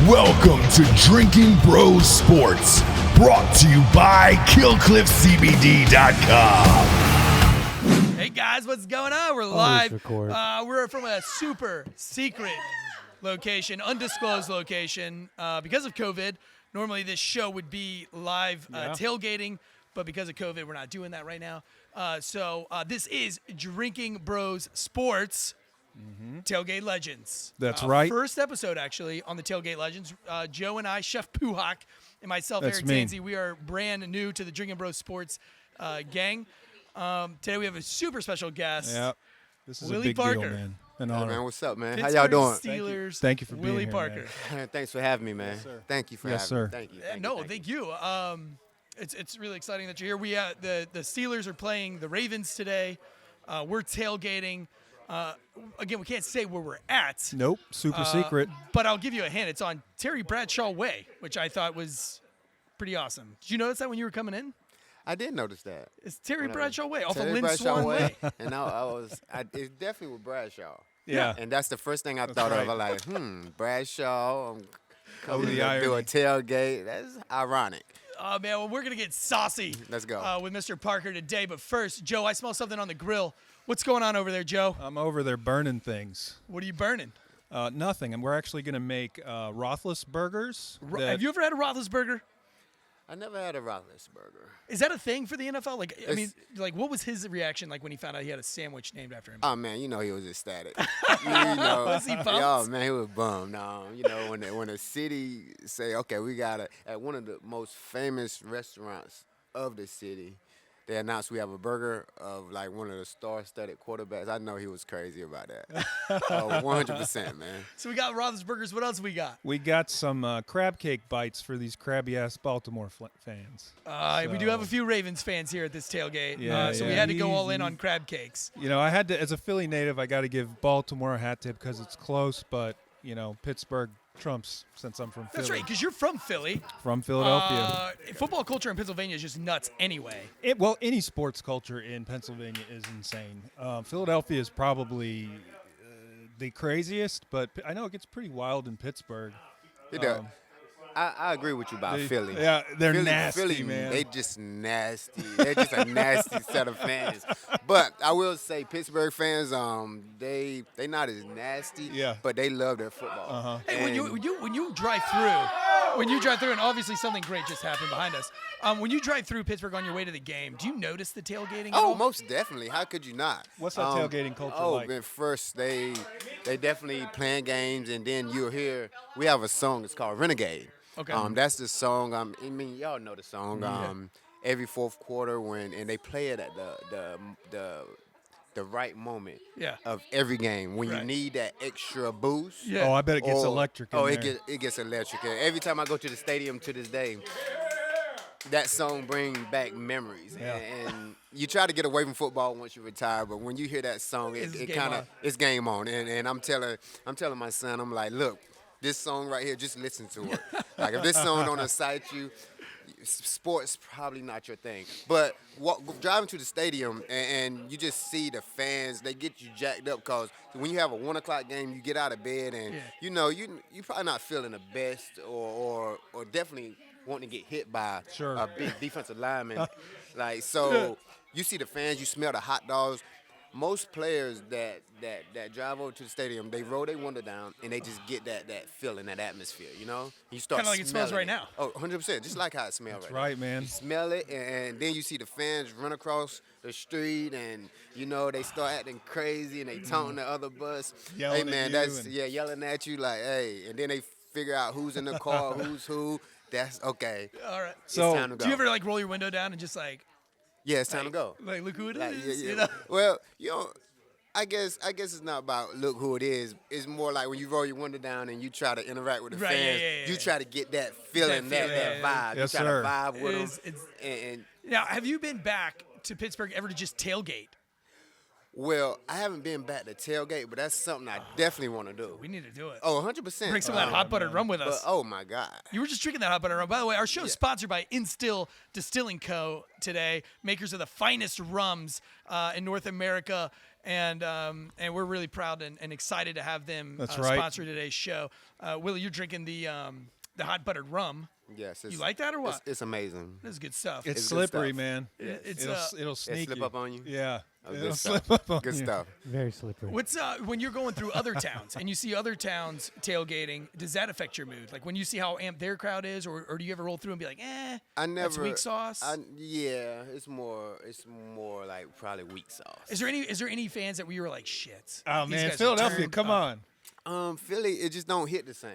Welcome to Drinking Bros Sports, brought to you by KillcliffCBD.com. Hey guys, what's going on? We're live. We're from a super secret location, undisclosed location. Because of COVID, normally this show would be live tailgating, but because of COVID, we're not doing that right now. So this is Drinking Bros Sports. Tailgate Legends. That's right. First episode, actually, on the Tailgate Legends. Joe and I, Chef Puhak, and myself, That's Eric me. Tansey, we are brand new to the Drinking Bros Sports gang. Today we have a super special guest. Yeah. This is Willie a big Parker. deal, man. An Hey, honor. man, what's up, man? Pittsburgh How y'all doing? Steelers. Thank you for being Willie here, Parker. Man, thanks for having me, man. Yes, sir. Thank you for Yes, having sir. me. Thank you. Thank you. It's really exciting that you're here. We the Steelers are playing the Ravens today. We're tailgating. Again, we can't say where we're at. Nope. Super secret. But I'll give you a hint. It's on Terry Bradshaw Way, which I thought was pretty awesome. Did you notice that when you were coming in? I did notice that. It's Terry When I- Bradshaw Way, off of Terry Lynn Bradshaw Swan Way. And it's definitely with Bradshaw. Yeah. And that's the first thing I thought right. of. I'm like, Bradshaw. I'm coming the to do a irony. tailgate. That's ironic. Oh, man, well, we're going to get saucy Let's go. with Mr. Parker today. But first, Joe, I smell something on the grill. What's going on over there, Joe? I'm over there burning things. What are you burning? Nothing. And we're actually going to make RothelesBURGERs. Have you ever had a RothelesBurger? I never had a RothelesBurger. Is that a thing for the NFL? Like, I mean, It's- what was his reaction like when he found out he had a sandwich named after him? Oh, man, you know he was ecstatic. Was he pumped? Oh, man, he was bummed. No, you know, when a city say, okay, we got at one of the most famous restaurants of the city, they announced we have a burger of like one of the star-studded quarterbacks. I know he was crazy about that. 100%, man. So we got RothelesBurgers. What else we got? We got some crab cake bites for these crabby-ass Baltimore fans. We do have a few Ravens fans here at this tailgate, Yeah, so we yeah. had to go all in on crab cakes. You know, I had to, as a Philly native, I got to give Baltimore a hat tip because it's close, but, you know, Pittsburgh trumps since I'm from Philly. That's right, because you're from Philly. From Philadelphia. Football culture in Pennsylvania is just nuts anyway. Well, any sports culture in Pennsylvania is insane. Philadelphia is probably the craziest, but I know it gets pretty wild in Pittsburgh. It does. I agree with you about Philly. Yeah, they're Philly, nasty, man. They just nasty. They're just a nasty set of fans. But I will say, Pittsburgh fans, they not as nasty. Yeah. But they love their football. Hey, when you drive through, and obviously something great just happened behind us. When you drive through Pittsburgh on your way to the game, do you notice the tailgating? at all? Most definitely. How could you not? What's that tailgating culture like? Man, first they definitely playing games, and then you'll hear we have a song. It's called Renegade. Okay. That's the song. I mean, y'all know the song. Every fourth quarter and they play it at the right moment Yeah. of every game when Right. you need that extra boost. Yeah. Oh, I bet it gets electric in there. It gets electric. Every time I go to the stadium to this day, that song brings back memories. Yeah. And you try to get away from football once you retire, but when you hear that song, It's it game kind on. of it's game on. And I'm telling my son, I'm like, look, this song right here, just listen to it. Like if this song don't excite you, sports probably not your thing. But driving to the stadium and you just see the fans, they get you jacked up because when you have a 1 o'clock game, you get out of bed and you probably not feeling the best or definitely wanting to get hit by Sure. a big defensive lineman. So you see the fans, you smell the hot dogs. Most players that drive over to the stadium, they roll their window down and they just get that feeling, that atmosphere, you know? You start Kinda like it smells smelling right now. Oh, 100%, just like how it smells That's right now. right, man. You smell it, and then you see the fans run across the street, and they start acting crazy, and they taunting the other bus. Yelling hey man, at you and- yelling at you like, hey, and then they figure out who's in the car, who's who. That's okay. All right. So, it's time to go. Do you ever roll your window down and just Yeah, it's time to go. look who it Like, is? yeah. You know? Well, I guess it's not about look who it is. It's more like when you roll your window down and you try to interact with the Right, fans. yeah. You try to get that feeling, That that feeling, vibe. Yes, you try sir. to vibe with It's- them. it's- And Now, have you been back to Pittsburgh ever to just tailgate? well, I haven't been back to tailgate, but that's something I definitely want to do. We need to do it. Oh, 100%. Bring some of that hot buttered rum with But, us. oh my God. You were just drinking that hot butter rum. By the way, our show is sponsored by Instill Distilling Co. today, makers of the finest rums in North America. and we're really proud and excited to have them right. sponsor today's show. Willie, you're drinking the hot buttered rum. Yes. You like that or what? It's amazing. This is good stuff. It's good slippery, stuff. man. It'll sneak slip you. up on you? Yeah. Oh, It'll good slip stuff. up on Good you. stuff. Very slippery. What's when you're going through other towns and you see other towns tailgating? Does that affect your mood? Like when you see how amped their crowd is, or do you ever roll through and be like, that's weak sauce? Yeah, it's more like probably weak sauce. Is there any fans that we were like, shit? Oh these man, guys are Philadelphia, turned come up. on. Philly, it just don't hit the same.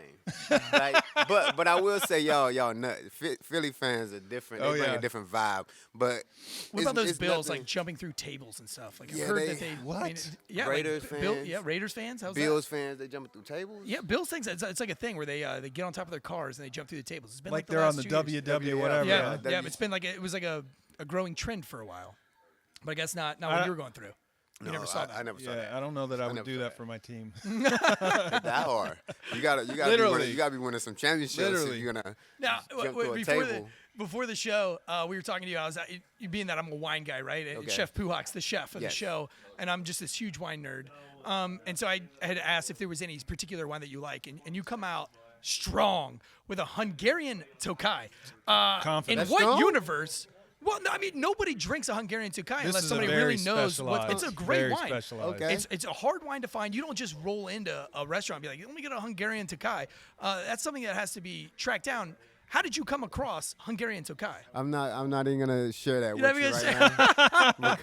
Like, but I will say y'all nuts. Philly fans are different. They bring a different vibe. But What about those it's Bills nothing- like jumping through tables and stuff? Like I've Yeah, heard that they What? I mean, yeah, Raiders like, fans. Raiders fans. How's Bills fans, they jumping through tables? that? Yeah, Bills things. It's like a thing where they get on top of their cars and they jump through the tables. It's been Like the they're on last the 2 years. WW whatever. Yeah, Yeah, yeah. It's been it was like a growing trend for a while, but I guess not what you were going through. You No, never saw that. I never saw Yeah, that. I don't know that I would never do saw that that. for my team. That hard. You gotta Literally. be winning some championships Literally. if you're gonna Now, jump to a table. before the show, we were talking to you. I was you being that I'm a wine guy, right? And Okay. Chef Puhak's the chef of the Yes. show, and I'm just this huge wine nerd. And so I had asked if there was any particular wine that you like, and you come out strong with a Hungarian Tokai. Confident. In That's what strong? universe? Well, no, I mean nobody drinks a Hungarian Tokai This unless is somebody a very really knows what. It's a specialized- great very wine. specialized. Okay. It's a hard wine to find. You don't just roll into a restaurant and be like, let me get a Hungarian Tokai. That's something that has to be tracked down. How did you come across Hungarian Tokai? I'm not even gonna share that You're with not you even right now.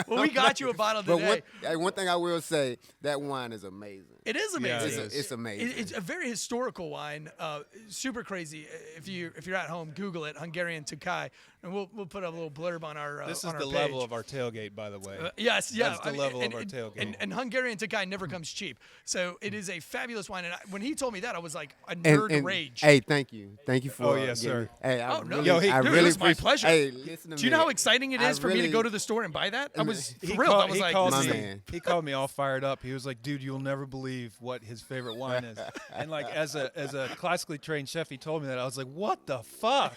Well, we got you a bottle But today. one thing I will say, that wine is amazing. It is Yeah, amazing. it is. It's amazing. It's a very historical wine, super crazy. If you're at home, Google it, Hungarian Tokai, and we'll put a little blurb on our. This is on our the page. level of our tailgate, by the way. Yes, yeah. That's the level of our tailgate. And Hungarian Tokai never comes cheap, so it is a fabulous wine. And when he told me that, I was like a And- nerd and- rage. Hey, thank you for. Oh, yes, getting sir. me- Hey, I Oh, no. really, Yo, he- I dude, really it was my appreciate- pleasure. Hey, listen to me. Do you know how exciting it is for me to go to the store and buy that? I was thrilled. I was like, called My me, man. he called me all fired up. He was like, "Dude, you'll never believe what his favorite wine is." And like as a classically trained chef, he told me that. I was like, "What the fuck?"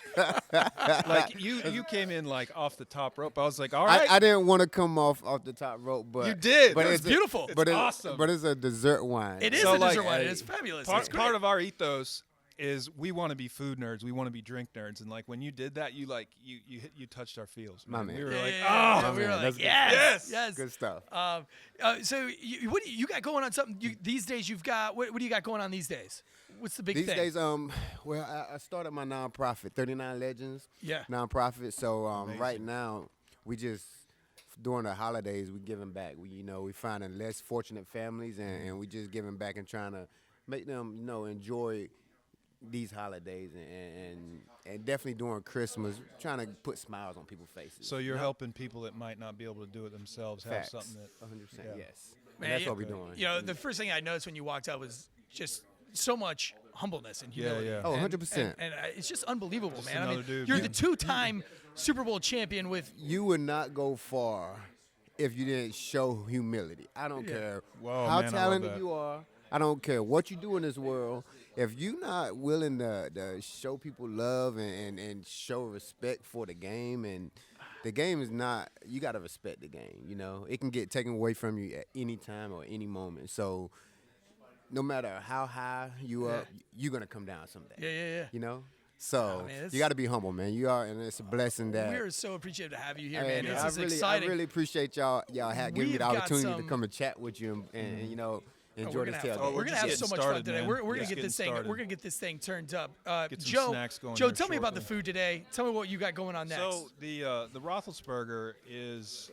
Like you came in like off the top rope. I was like, "All right." I didn't want to come off the top rope, but You did. But It was it's beautiful. But It's it's awesome. But it's a dessert wine. it is So, a dessert like, wine. It hey, is fabulous. part, It's great. part of our ethos is we want to be food nerds. We want to be drink nerds. And like when you did that, you touched our feels. My man. We were Yeah, like, yeah, "Oh, yeah, we were man, like, that's good yes, stuff. yes. Good stuff. So what do you got going on? Something these days you've got? What do you got going on these days? What's the big These thing? days, well, I started my nonprofit, 39 Legends. Yeah. Nonprofit. So right now, we just during the holidays we giving back. We finding less fortunate families and we just giving back and trying to make them enjoy these holidays and definitely during Christmas, trying to put smiles on people's faces. So you're helping people that might not be able to do it themselves have Facts. something that 100%. yeah. Yes. Man, And that's yeah. what we're doing. You know, the first thing I noticed when you walked out was just so much humbleness and humility. yeah. Oh, And- 100%. And it's just unbelievable, man. I another mean, dude. you're the two-time Super Bowl champion with. You would not go far if you didn't show humility. I don't care Whoa, how man, I love talented that. you are. I don't care what you do in this world. If you're not willing to show people love and show respect for the game, and the game is not, you got to respect the game. It can get taken away from you at any time or any moment. So no matter how high you are, you're going to come down someday. Yeah. So man, it's- you got to be humble, man. You are, and it's a blessing that. We are so appreciative to have you here, Hey, man. man, This is I exciting. really appreciate y'all giving me We've the got opportunity some- to come and chat with you and enjoy we're this gonna have, tailgate. we're gonna just have getting so much started, fun today. man. We're gonna Just get this getting thing. started. We're gonna get this thing turned up. Get some Joe, snacks going Joe, here tell me about the shortly. food today. Tell me what you got going on next. So the RothelesBURGER is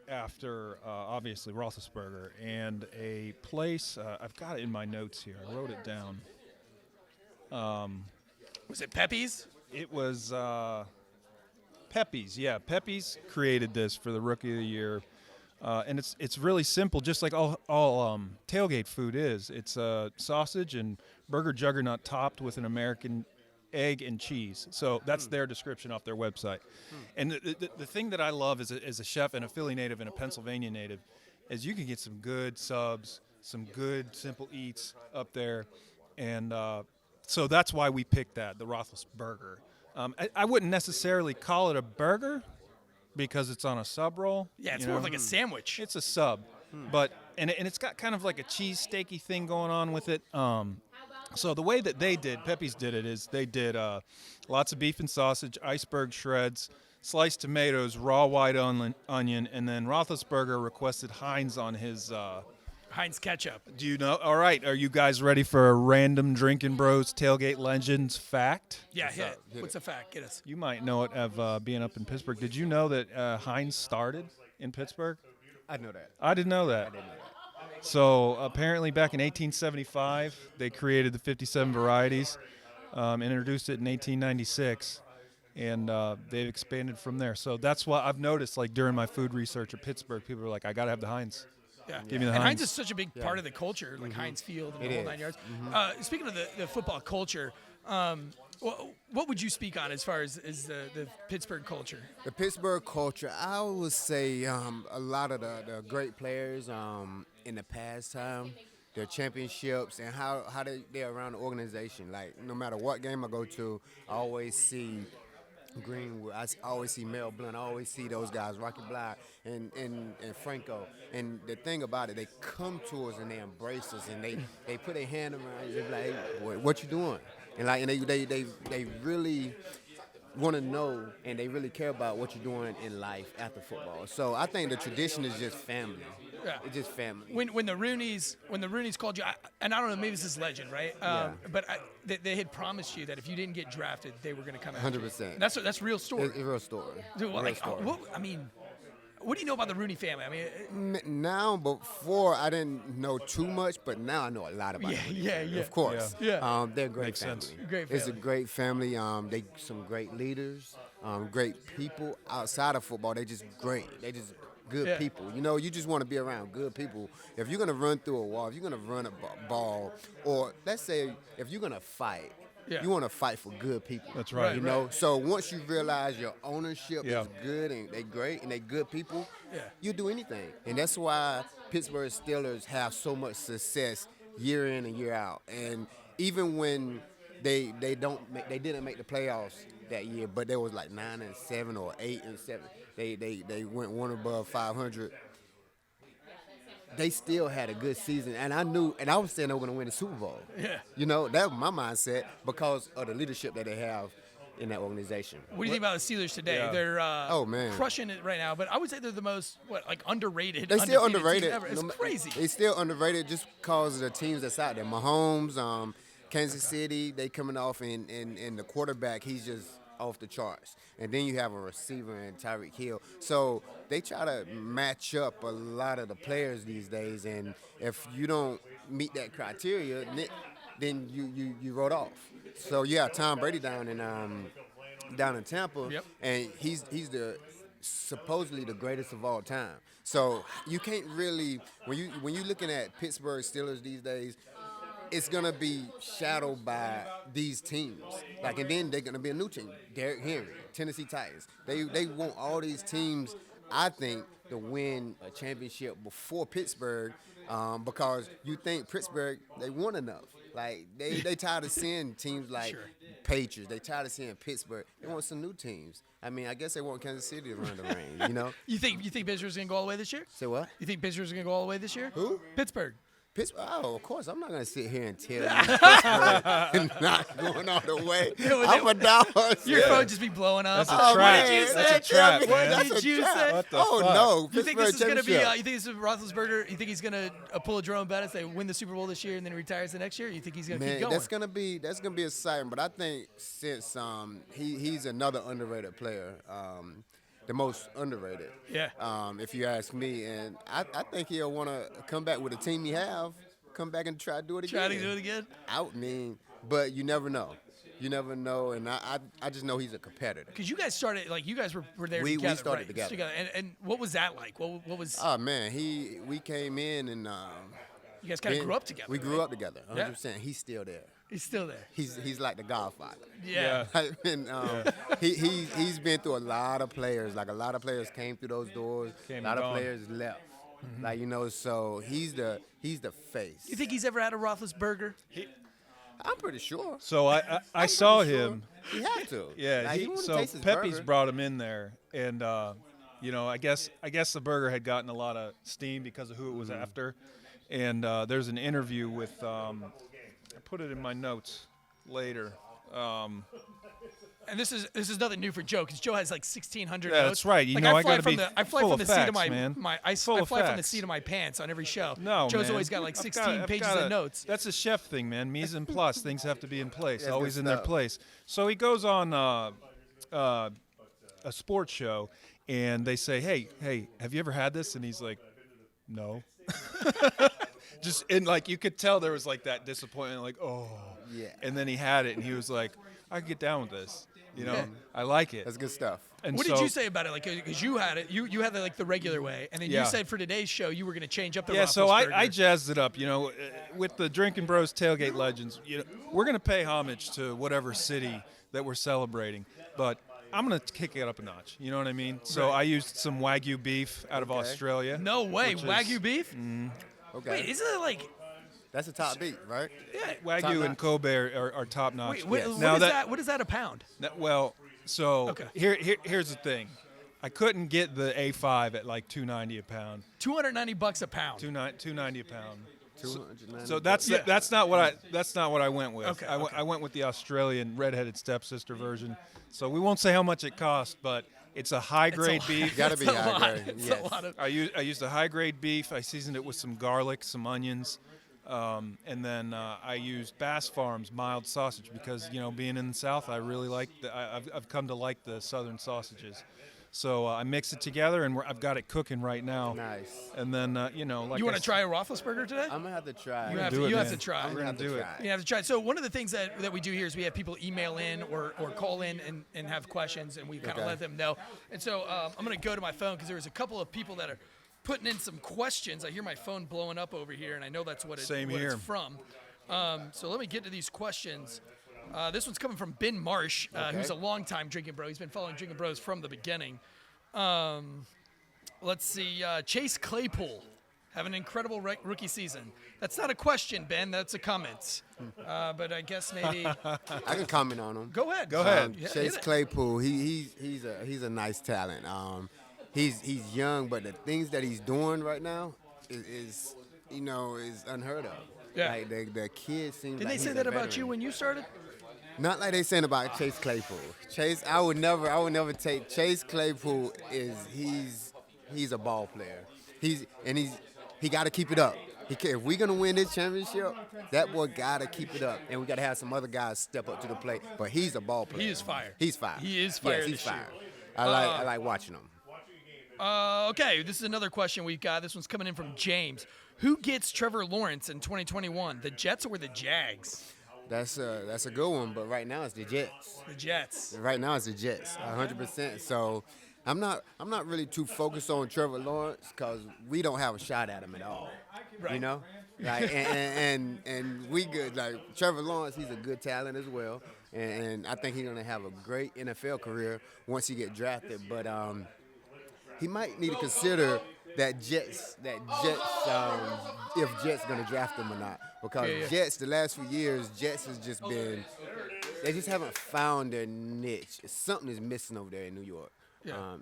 after obviously RothelesBURGER and a place. I've got it in my notes here. I wrote it down. Was it Pepe's? It was Pepe's. Yeah, Pepe's created this for the Rookie of the Year, and it's really simple, just like all tailgate food is. It's sausage and burger juggernaut topped with an American egg and cheese. So that's their description off their website. And the thing that I love as a chef and a Philly native and a Pennsylvania native is you can get some good subs, some good simple eats up there, and so that's why we picked that, the RothelesBURGER. I wouldn't necessarily call it a burger, because it's on a sub roll. Yeah, it's more of like a sandwich. It's a sub, but and it's got kind of like a cheese steaky thing going on with it. So the way that Pepe's did it is they did lots of beef and sausage, iceberg shreds, sliced tomatoes, raw white onion, and then Roethlisberger requested Heinz on his. Heinz ketchup. Do you know? All right, are you guys ready for a random Drinking Bros Tailgate Legends fact? Yeah, hit it. What's the fact? Get us. You might know it of being up in Pittsburgh. Did you know that Heinz started in Pittsburgh? I know that. I didn't know that. I didn't know that. So apparently back in 1875, they created the 57 varieties, introduced it in 1896, and they've expanded from there. So that's what I've noticed, like during my food research at Pittsburgh, people are like, I got to have the Heinz. Yeah. Give me the and Heinz. Heinz is such a big part of the culture, like Heinz Field and the whole 9 yards. Speaking of the football culture, what would you speak on as far as the Pittsburgh culture? The Pittsburgh culture, I would say a lot of the great players in the past time, their championships, and how they're around the organization. Like, no matter what game I go to, I always see Greenwood, I always see Mel Blount, I always see those guys, Rocky Bly and Franco. And the thing about it, they come to us and they embrace us and they put their hand around you. They're like, hey, boy, what you doing? And they really want to know and they really care about what you're doing in life after football. So I think the tradition is just family. Yeah. It's just family. When the Rooneys called you, and I don't know, maybe this is legend, right? But they had promised you that if you didn't get drafted, they were going to come after you. 100%. That's a real story. It's a real story. Dude, Real story. What do you know about the Rooney family? I mean, now, before I didn't know too much, but now I know a lot about it. Yeah. Of course. Yeah. They're a great Makes family. sense. Great It's a family. great family. They some great leaders, great people outside of football. They just great. They just good people. You know, you just want to be around good people. If you're gonna run through a wall, if you're gonna run a ball, or let's say if you're gonna fight. Yeah. You want to fight for good people. That's right. You know, so once you realize your ownership Yeah. is good and they great and they good people, Yeah. you do anything. And that's why Pittsburgh Steelers have so much success year in and year out. And even when they didn't make the playoffs that year, but they was like 9-7 or 8-7. They went one above 500. They still had a good season, and I was saying they were going to win the Super Bowl. Yeah. You know, that was my mindset because of the leadership that they have in that organization. what do you think about the Steelers today? Yeah. They're Oh, man. crushing it right now, but I would say they're the most underrated. They still undefeated team underrated. ever. It's crazy. They still underrated just because of the teams that's out there. Mahomes, Kansas City, they coming off, and the quarterback, he's just off the charts. And then you have a receiver in Tyreek Hill. So they try to match up a lot of the players these days, and if you don't meet that criteria, then you wrote off. So yeah, Tom Brady down in Tampa, Yep. and he's supposedly the greatest of all time. So you can't really when you looking at Pittsburgh Steelers these days, it's gonna be shadowed by these teams. Like, and then they're gonna be a new team. Derrick Henry, Tennessee Titans. They want all these teams, I think, to win a championship before Pittsburgh, because you think Pittsburgh, they won enough. Like they tired of seeing teams like Sure. Patriots. They tired of seeing Pittsburgh. They want some new teams. I mean, I guess they want Kansas City to run the reign. You know? You think Pittsburgh's gonna go all the way this year? Say what? You think Pittsburgh's gonna go all the way this year? Who? Pittsburgh. Pittsburgh, oh, of course. I'm not going to sit here and tell you Pittsburgh not going all the way. I'm a dog. Your phone just be blowing up. That's a trap. What did you say? That's a trap, man. What did you say? What the Oh, fuck? no. You think this is going to be, Championship. you think this is Roethlisberger, you think he's going to pull a Jerome Bettis, they win the Super Bowl this year and then retires the next year? You think he's going to keep Man, going? that's gonna be exciting. But I think since he's another underrated player, the most underrated. Yeah. If you ask me, and I think he'll want to come back with the team he have, come back and try to do it again. Try to do it again? I mean, but you never know. You never know, and I just know he's a competitor. Because you guys started, like, you guys were there We together, started right? together. And what was that like? What was, Oh man, we came in and you guys kind of grew up together, We grew right? up together, 100%. He's still there. He's still there. He's like the Godfather. Yeah. And he's been through a lot of players. Like, a lot of players came through those doors. Came a lot and of gone. players left. Like, you know, so he's the face. You think he's ever had a Roethlisberger? I'm pretty sure. So I saw him. He had to. Yeah. Like, he wouldn't So taste his Pepe's burger. brought him in there, and I guess the burger had gotten a lot of steam because of who it was after. And there's an interview with, I put it in my notes later. And this is nothing new for Joe, because Joe has like 1,600 Yeah, notes. that's right. I got to be I fly full from of the seat of facts, man. I Full fly of from the facts. seat of my pants on every show. No, Joe's man. always got like 16 I've pages got of notes. That's a chef thing, man. Mise en place. Things have to be in place, Yeah, always good in their stuff. place. So he goes on a sports show, and they say, hey, have you ever had this? And he's like, no. Just, and like, you could tell there was like that disappointment, like, oh. Yeah. And then he had it, and he was like, I can get down with this. Yeah. I like it. That's good stuff. And What so, did you say about it? Like, because you had it, you had like the regular way, and then Yeah. you said for today's show you were going to change up the Yeah, so I RothelesBurger. jazzed it up, with the Drinking Bros Tailgate Legends. We're going to pay homage to whatever city that we're celebrating, but I'm going to kick it up a notch. You know what I mean? So Right. I used some Wagyu beef out of Australia. No way, which is- Wagyu beef? Okay. Wait, isn't it like? That's a top beat, right? Yeah. Wagyu and notch. Kobe are top notch. Wait, Yes. Now what is that? What is that a pound? So Okay. here's the thing. I couldn't get the A5 at like $2.90 a pound. $290 a pound. $2.90 a pound. 290. So that's Yeah. that's not what I went with. Okay, I went with the Australian redheaded stepsister version. So we won't say how much it cost, but it's a high grade beef. Gotta be That's a high lot. grade. It's Yes. a lot of. I used a high grade beef. I seasoned it with some garlic, some onions, and then I used Bass Farms mild sausage because being in the South, I really like I've come to like the Southern sausages. So I mix it together, and I've got it cooking right now. Nice. And then like You want to try a RothelesBurger today? I'm gonna have to try. You have do to. it, You have man. to try. I'm gonna have to do it. try. You have to try. So one of the things that we do here is we have people email in or call in and have questions, and we kind of Okay. let them know. And so I'm going to go to my phone because there was a couple of people that are putting in some questions. I hear my phone blowing up over here, and I know that's what Same it's here. from. So let me get to these questions. This one's coming from Ben Marsh, who's a longtime Drinking Bro. He's been following Drinking Bros from the beginning. Let's see. Chase Claypool have an incredible rookie season. That's not a question, Ben. That's a comment. But I guess maybe. I can comment on him. Go ahead. Go ahead. Yeah, Chase hit it. Claypool, he's a nice talent. He's young, but the things that he's doing right now is unheard of. Yeah. Like the kid seems. Didn't like they say he's that a about veteran. you when you started? Not like they saying about Chase Claypool. Chase, I would never take Chase Claypool. He's a ball player. He got to keep it up. If we're gonna win this championship, that boy got to keep it up, and we got to have some other guys step up to the plate. But he's a ball player. He is fire. He's fire. He is fire Yes, he's this year. fire. I like watching him. Okay, this is another question we've got. This one's coming in from James. Who gets Trevor Lawrence in 2021? The Jets or the Jags? That's a good one, but right now it's the Jets. The Jets. Right now it's the Jets, 100%. So I'm not really too focused on Trevor Lawrence because we don't have a shot at him at all. Right. You know, like and we good. Like Trevor Lawrence, he's a good talent as well, and I think he's gonna have a great NFL career once he get drafted. But he might need to consider that Jets if Jets gonna draft him or not, because Yeah. Jets the last few years Jets has just been, they just haven't found their niche. Something is missing over there in New York. Yeah.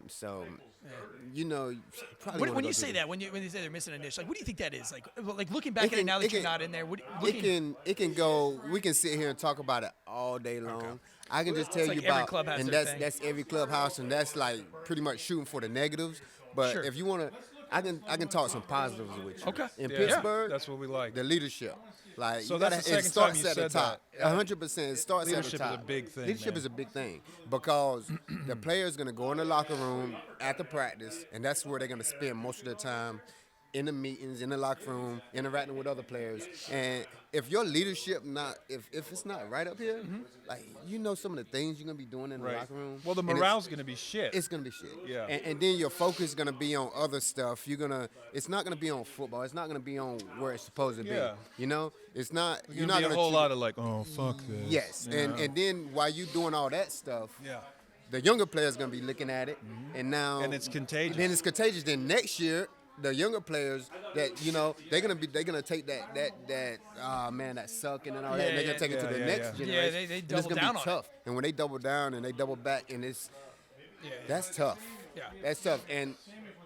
Probably When you say that, when you say they're missing a niche, like what do you think that is? Like looking back at it now that you're not in there, it can go. We can sit here and talk about it all day long. Okay. I can just tell It's you like every about, club has and their that's thing. that's every clubhouse, and that's like pretty much shooting for the negatives. But Sure. if you want to, I can talk some positives with you. Okay. In Yeah. Pittsburgh, That's what we like. the leadership. Like So you that's gotta, the it second starts time you at the said top. that. 100%. It starts Leadership at is the a top. big thing, Leadership man. is a big thing because the player's gonna go in the locker room after practice, and that's where they're gonna spend most of their time, in the meetings, in the locker room, interacting with other players. And if your leadership if it's not right up here, like some of the things you're gonna be doing in the Right. locker room. Well, the and morale's going to be shit. it's gonna be shit. Yeah. And then your focus is gonna be on other stuff. It's not gonna be on football. It's not gonna be on where it's supposed to be. Yeah. It's not. You're You're going not to be gonna a whole treat- lot of like, oh, fuck this. Yes. Yeah. And then while you doing all that stuff, Yeah. the younger players gonna be looking at it, and now And it's contagious. Then it's contagious. Then next year, the younger players that they're gonna take that sucking and all that, and they're gonna take it to the Yeah, next yeah. generation. Yeah, they And double it's gonna down be on tough. And when they double down and they double back, and that's tough. Yeah. That's tough. And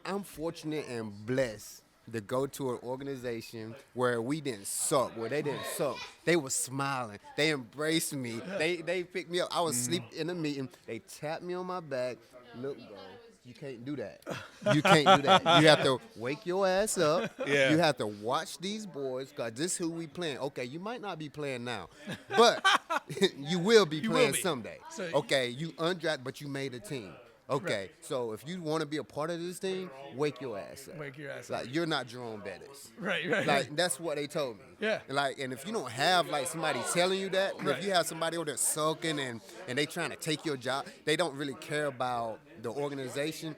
I'm fortunate and blessed to go to an organization where we didn't suck, where they didn't suck. They were smiling. They embraced me. They picked me up. I was asleep in a meeting. They tapped me on my back. Look, bro, you can't do that. You can't do that. You have to wake your ass up. Yeah. You have to watch these boys, because this is who we playing. Okay, you might not be playing now, but you will be playing someday. So, okay, you undrafted, but you made a team. Okay, so if you want to be a part of this team, wake your ass up. Wake your ass up. Like, you're not Jerome Bettis. Right. Like, that's what they told me. Yeah. Like, and if you don't have, like, somebody telling you that, and if you have somebody over there sulking and they trying to take your job, they don't really care about the organization,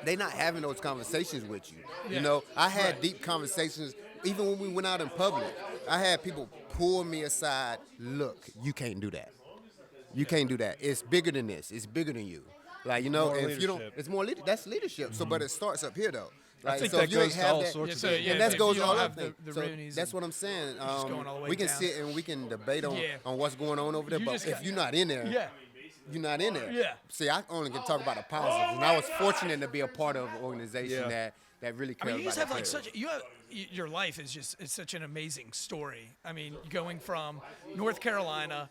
they not having those conversations with you. Yeah. You know, I had deep conversations, even when we went out in public. I had people pull me aside, look, you can't do that. You can't do that. It's bigger than this. It's bigger than you. Like, you know, More if leadership. you don't, it's more that's leadership. So, but it starts up here though. Like, I think so that if you goes ain't to have all that, sorts of so, things. yeah, and that if goes you to don't all have other things. the So Roonies that's and what I'm saying. just going all the way We can down. sit and we can debate on, Yeah. on what's going on over there. You But just if got- you're not in there, Yeah. you're not in there. Yeah. See, I only can talk about the positives, and I was fortunate to be a part of an organization that really I cares mean, you about just have the like players. your life is just it's such an amazing story. I mean, going from North Carolina,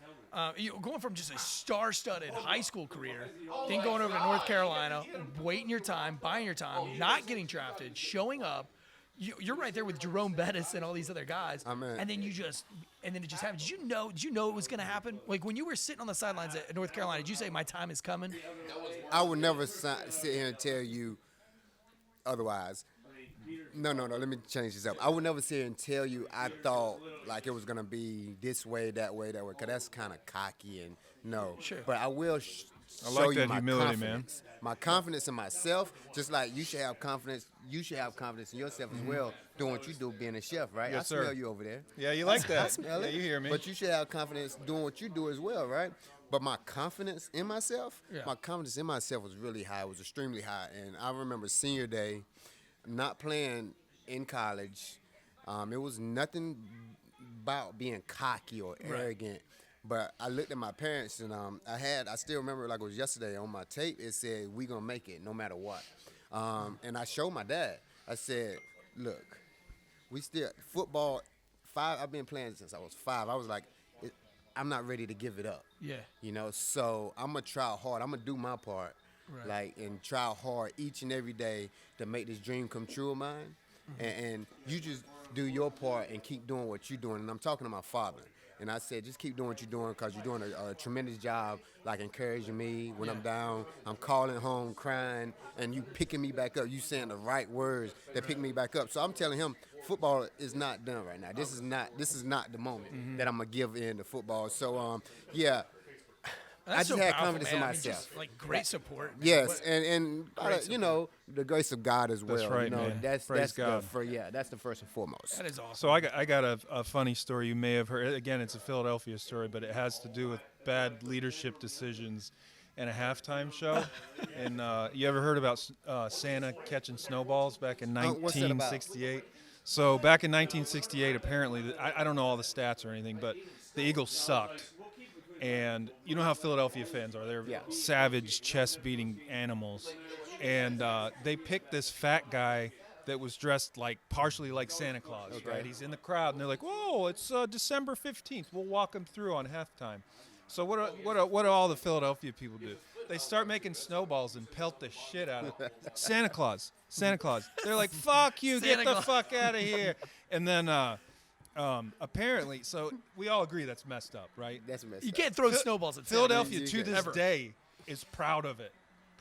going from just a star-studded high school career, then going over to North Carolina, waiting your time, buying your time, not getting drafted, showing up. You're right there with Jerome Bettis and all these other guys, Amen. and then it just happened. Did you know it was going to happen? Like when you were sitting on the sidelines at North Carolina, did you say my time is coming? I would never sit here and tell you otherwise. No. Let me change this up. I would never sit here and tell you I thought like it was gonna be this way, that way, that way, because that's kind of cocky and no. Sure. But I will I show like you that my humility, man. confidence. My confidence in myself, just like you should have confidence. You should have confidence in yourself as well, doing what you do, being a chef, right? Yes, I smell sir. you over there. Yeah, you like I that. smell Yeah, it. you hear me. But you should have confidence doing what you do as well, right? But my confidence in myself, was really high. It was extremely high. And I remember senior day, not playing in college. It was nothing about being cocky or arrogant. But I looked at my parents, and I still remember like it was yesterday on my tape. It said, "We gonna make it no matter what." And I showed my dad. I said, "Look, we still football. I've been playing since I was 5. I was like, I'm not ready to give it up. Yeah. You know, so I'm gonna try hard. I'm gonna do my part, and try hard each and every day to make this dream come true of mine. And you just do your part and keep doing what you're doing." And I'm talking to my father. And I said, just keep doing what you're doing, because you're doing a tremendous job, like encouraging me when I'm down. I'm calling home crying, and you picking me back up. You saying the right words that pick me back up. So I'm telling him, football is not done right now. This is not the moment that I'm gonna give in to football. So I just had confidence in myself. Just, like great support. Man. Yes, and you know, the grace of God as well. That's right, you know, man. That's Praise God. That's the first and foremost. That is awesome. So I got a funny story you may have heard. Again, it's a Philadelphia story, but it has to do with bad leadership decisions and a halftime show. And you ever heard about Santa catching snowballs back in What's that about? 1968? So back in 1968, apparently, I don't know all the stats or anything, but the Eagles sucked. And you know how Philadelphia fans are. They're savage, chest-beating animals. And they picked this fat guy that was dressed like partially like Santa Claus, right? He's in the crowd, and they're like, "Whoa, it's December 15th. We'll walk him through on halftime." So what do all the Philadelphia people do? They start making snowballs and pelt the shit out of Santa Claus. They're like, "Fuck you, get the fuck out of here." And then apparently, so we all agree that's messed up, right? That's messed You up. can't throw snowballs at Philadelphia Santa. to this day is proud of it.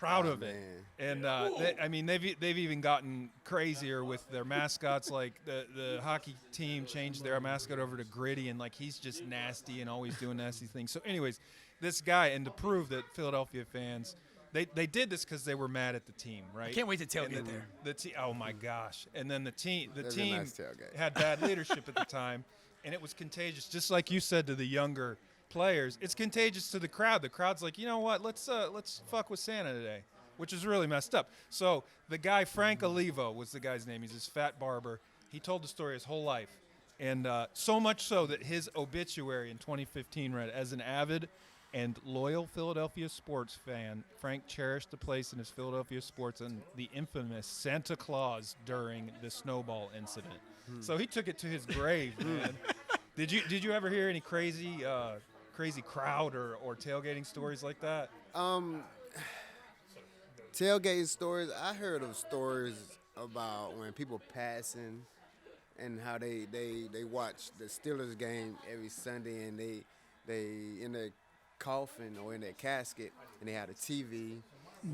Man. And they've even gotten crazier with their mascots. Like the hockey team changed their mascot over to Gritty, and like he's just nasty and always doing nasty things. So anyways, this guy, and to prove that Philadelphia fans, they did this because they were mad at the team, right? I can't wait to tailgate there. Oh my gosh! And then the team That'd be a nice tailgate. had bad leadership at the time, and it was contagious. Just like you said to the younger players, it's contagious to the crowd. The crowd's like, you know what? Let's fuck with Santa today, which is really messed up. So the guy Frank Olivo was the guy's name. He's this fat barber. He told the story his whole life, and so much so that his obituary in 2015 read, "As an avid And loyal Philadelphia sports fan, Frank cherished the place in his Philadelphia sports and the infamous Santa Claus during the snowball incident. So he took it to his grave, man. Did you ever hear any crazy crowd or tailgating stories like that? Tailgating stories. I heard of stories about when people passing and how they watch the Steelers game every Sunday and they in their coffin or in their casket and they had a TV.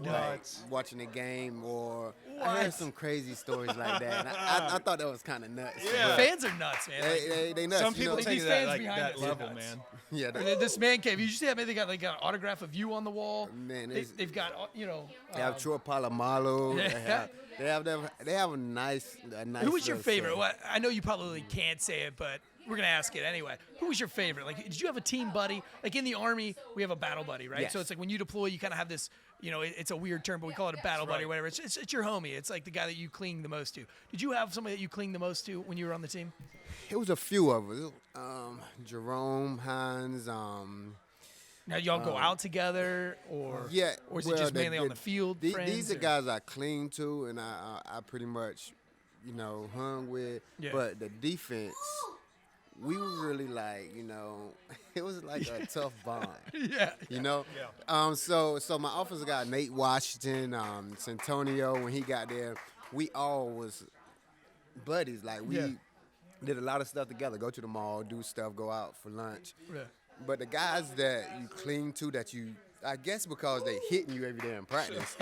Like watching the game, or I heard some crazy stories like that. And I thought that was kind of nuts. Yeah. Fans are nuts, man. They nuts. Some people take these that fans like behind that us level, are nuts. man. Yeah. This man cave. You see that man? They got like an autograph of you on the wall. Man, they've got they have Troy Polamalu. Yeah. They have a nice. Who was your favorite? Well, I know you probably can't say it, but we're gonna ask it anyway. Who was your favorite? Like, did you have a team buddy? Like in the Army, we have a battle buddy, right? Yes. So it's like when you deploy, you kind of have this. It's a weird term, but we call it a battle buddy or whatever. It's your homie. It's like the guy that you cling the most to. Did you have somebody that you cling the most to when you were on the team? It was a few of us. Jerome Hines. Now y'all go out together, or is it just mainly on the field? These are guys I cling to, and I pretty much, hung with. Yeah. But the defense, we were really like, it was like a tough bond. Yeah. So my offensive guy Nate Washington, Santonio, when he got there, we all was buddies. Like we did a lot of stuff together. Go to the mall, do stuff, go out for lunch. Yeah. But the guys that you cling to, I guess because they hitting you every day in practice,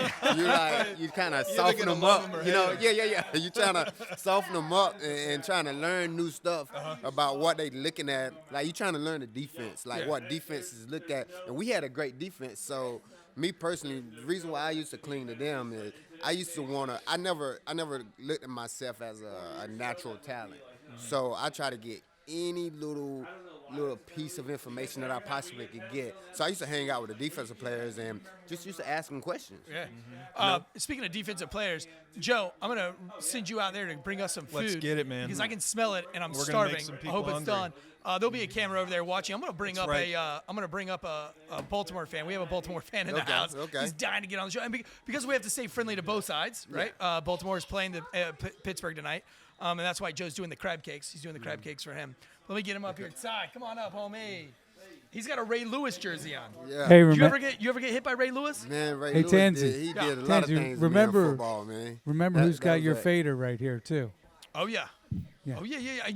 you kind of soften them up. You're trying to soften them up and trying to learn new stuff about what they looking at. Like you're trying to learn the defense, like what defenses look at. And we had a great defense. So me personally, the reason why I used to cling to them is I used to I never looked at myself as a natural talent. So I try to get any little piece of information that I possibly could get. So I used to hang out with the defensive players and just used to ask them questions. Yeah. Speaking of defensive players, Joe, I'm gonna send you out there to bring us some food. Let's get it, man. Because I can smell it and I'm We're gonna starving. make some I people hope it's hungry. done. There'll be a camera over there watching. I'm gonna bring up a Baltimore fan. We have a Baltimore fan in the house. Okay. He's dying to get on the show, and because we have to stay friendly to both sides, right? Baltimore is playing the Pittsburgh tonight, and that's why Joe's doing the crab cakes. He's doing the crab cakes for him. Let me get him up here. Ty, come on up, homie. He's got a Ray Lewis jersey on. Yeah. Hey, You ever get hit by Ray Lewis? Man, Ray Hey, Lewis Tansey. he did a lot of Tansey, things remember- in football, man. Remember That- who's that got was your a- fader right here too? Oh yeah. Yeah. Oh yeah.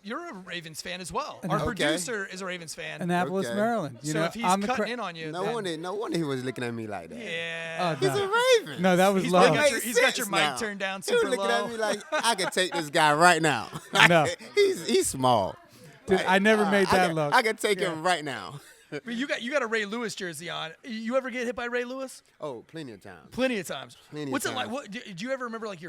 You're a Ravens fan as well. Our Okay. producer is a Ravens fan. Annapolis, Okay. Maryland. You so know, if he's I'm the cutting in on you, No wonder he was looking at me like that. yeah. He's no. a Raven. No, that was He's love. got your mic now. turned down He was super looking low. at me like, I could take this guy right now. No. He's small. Dude, I never made that look. I could take him right now. I mean, you got a Ray Lewis jersey on. You ever get hit by Ray Lewis? Oh, plenty of times. Plenty of times. Plenty of What's it like? times. What, do you ever remember like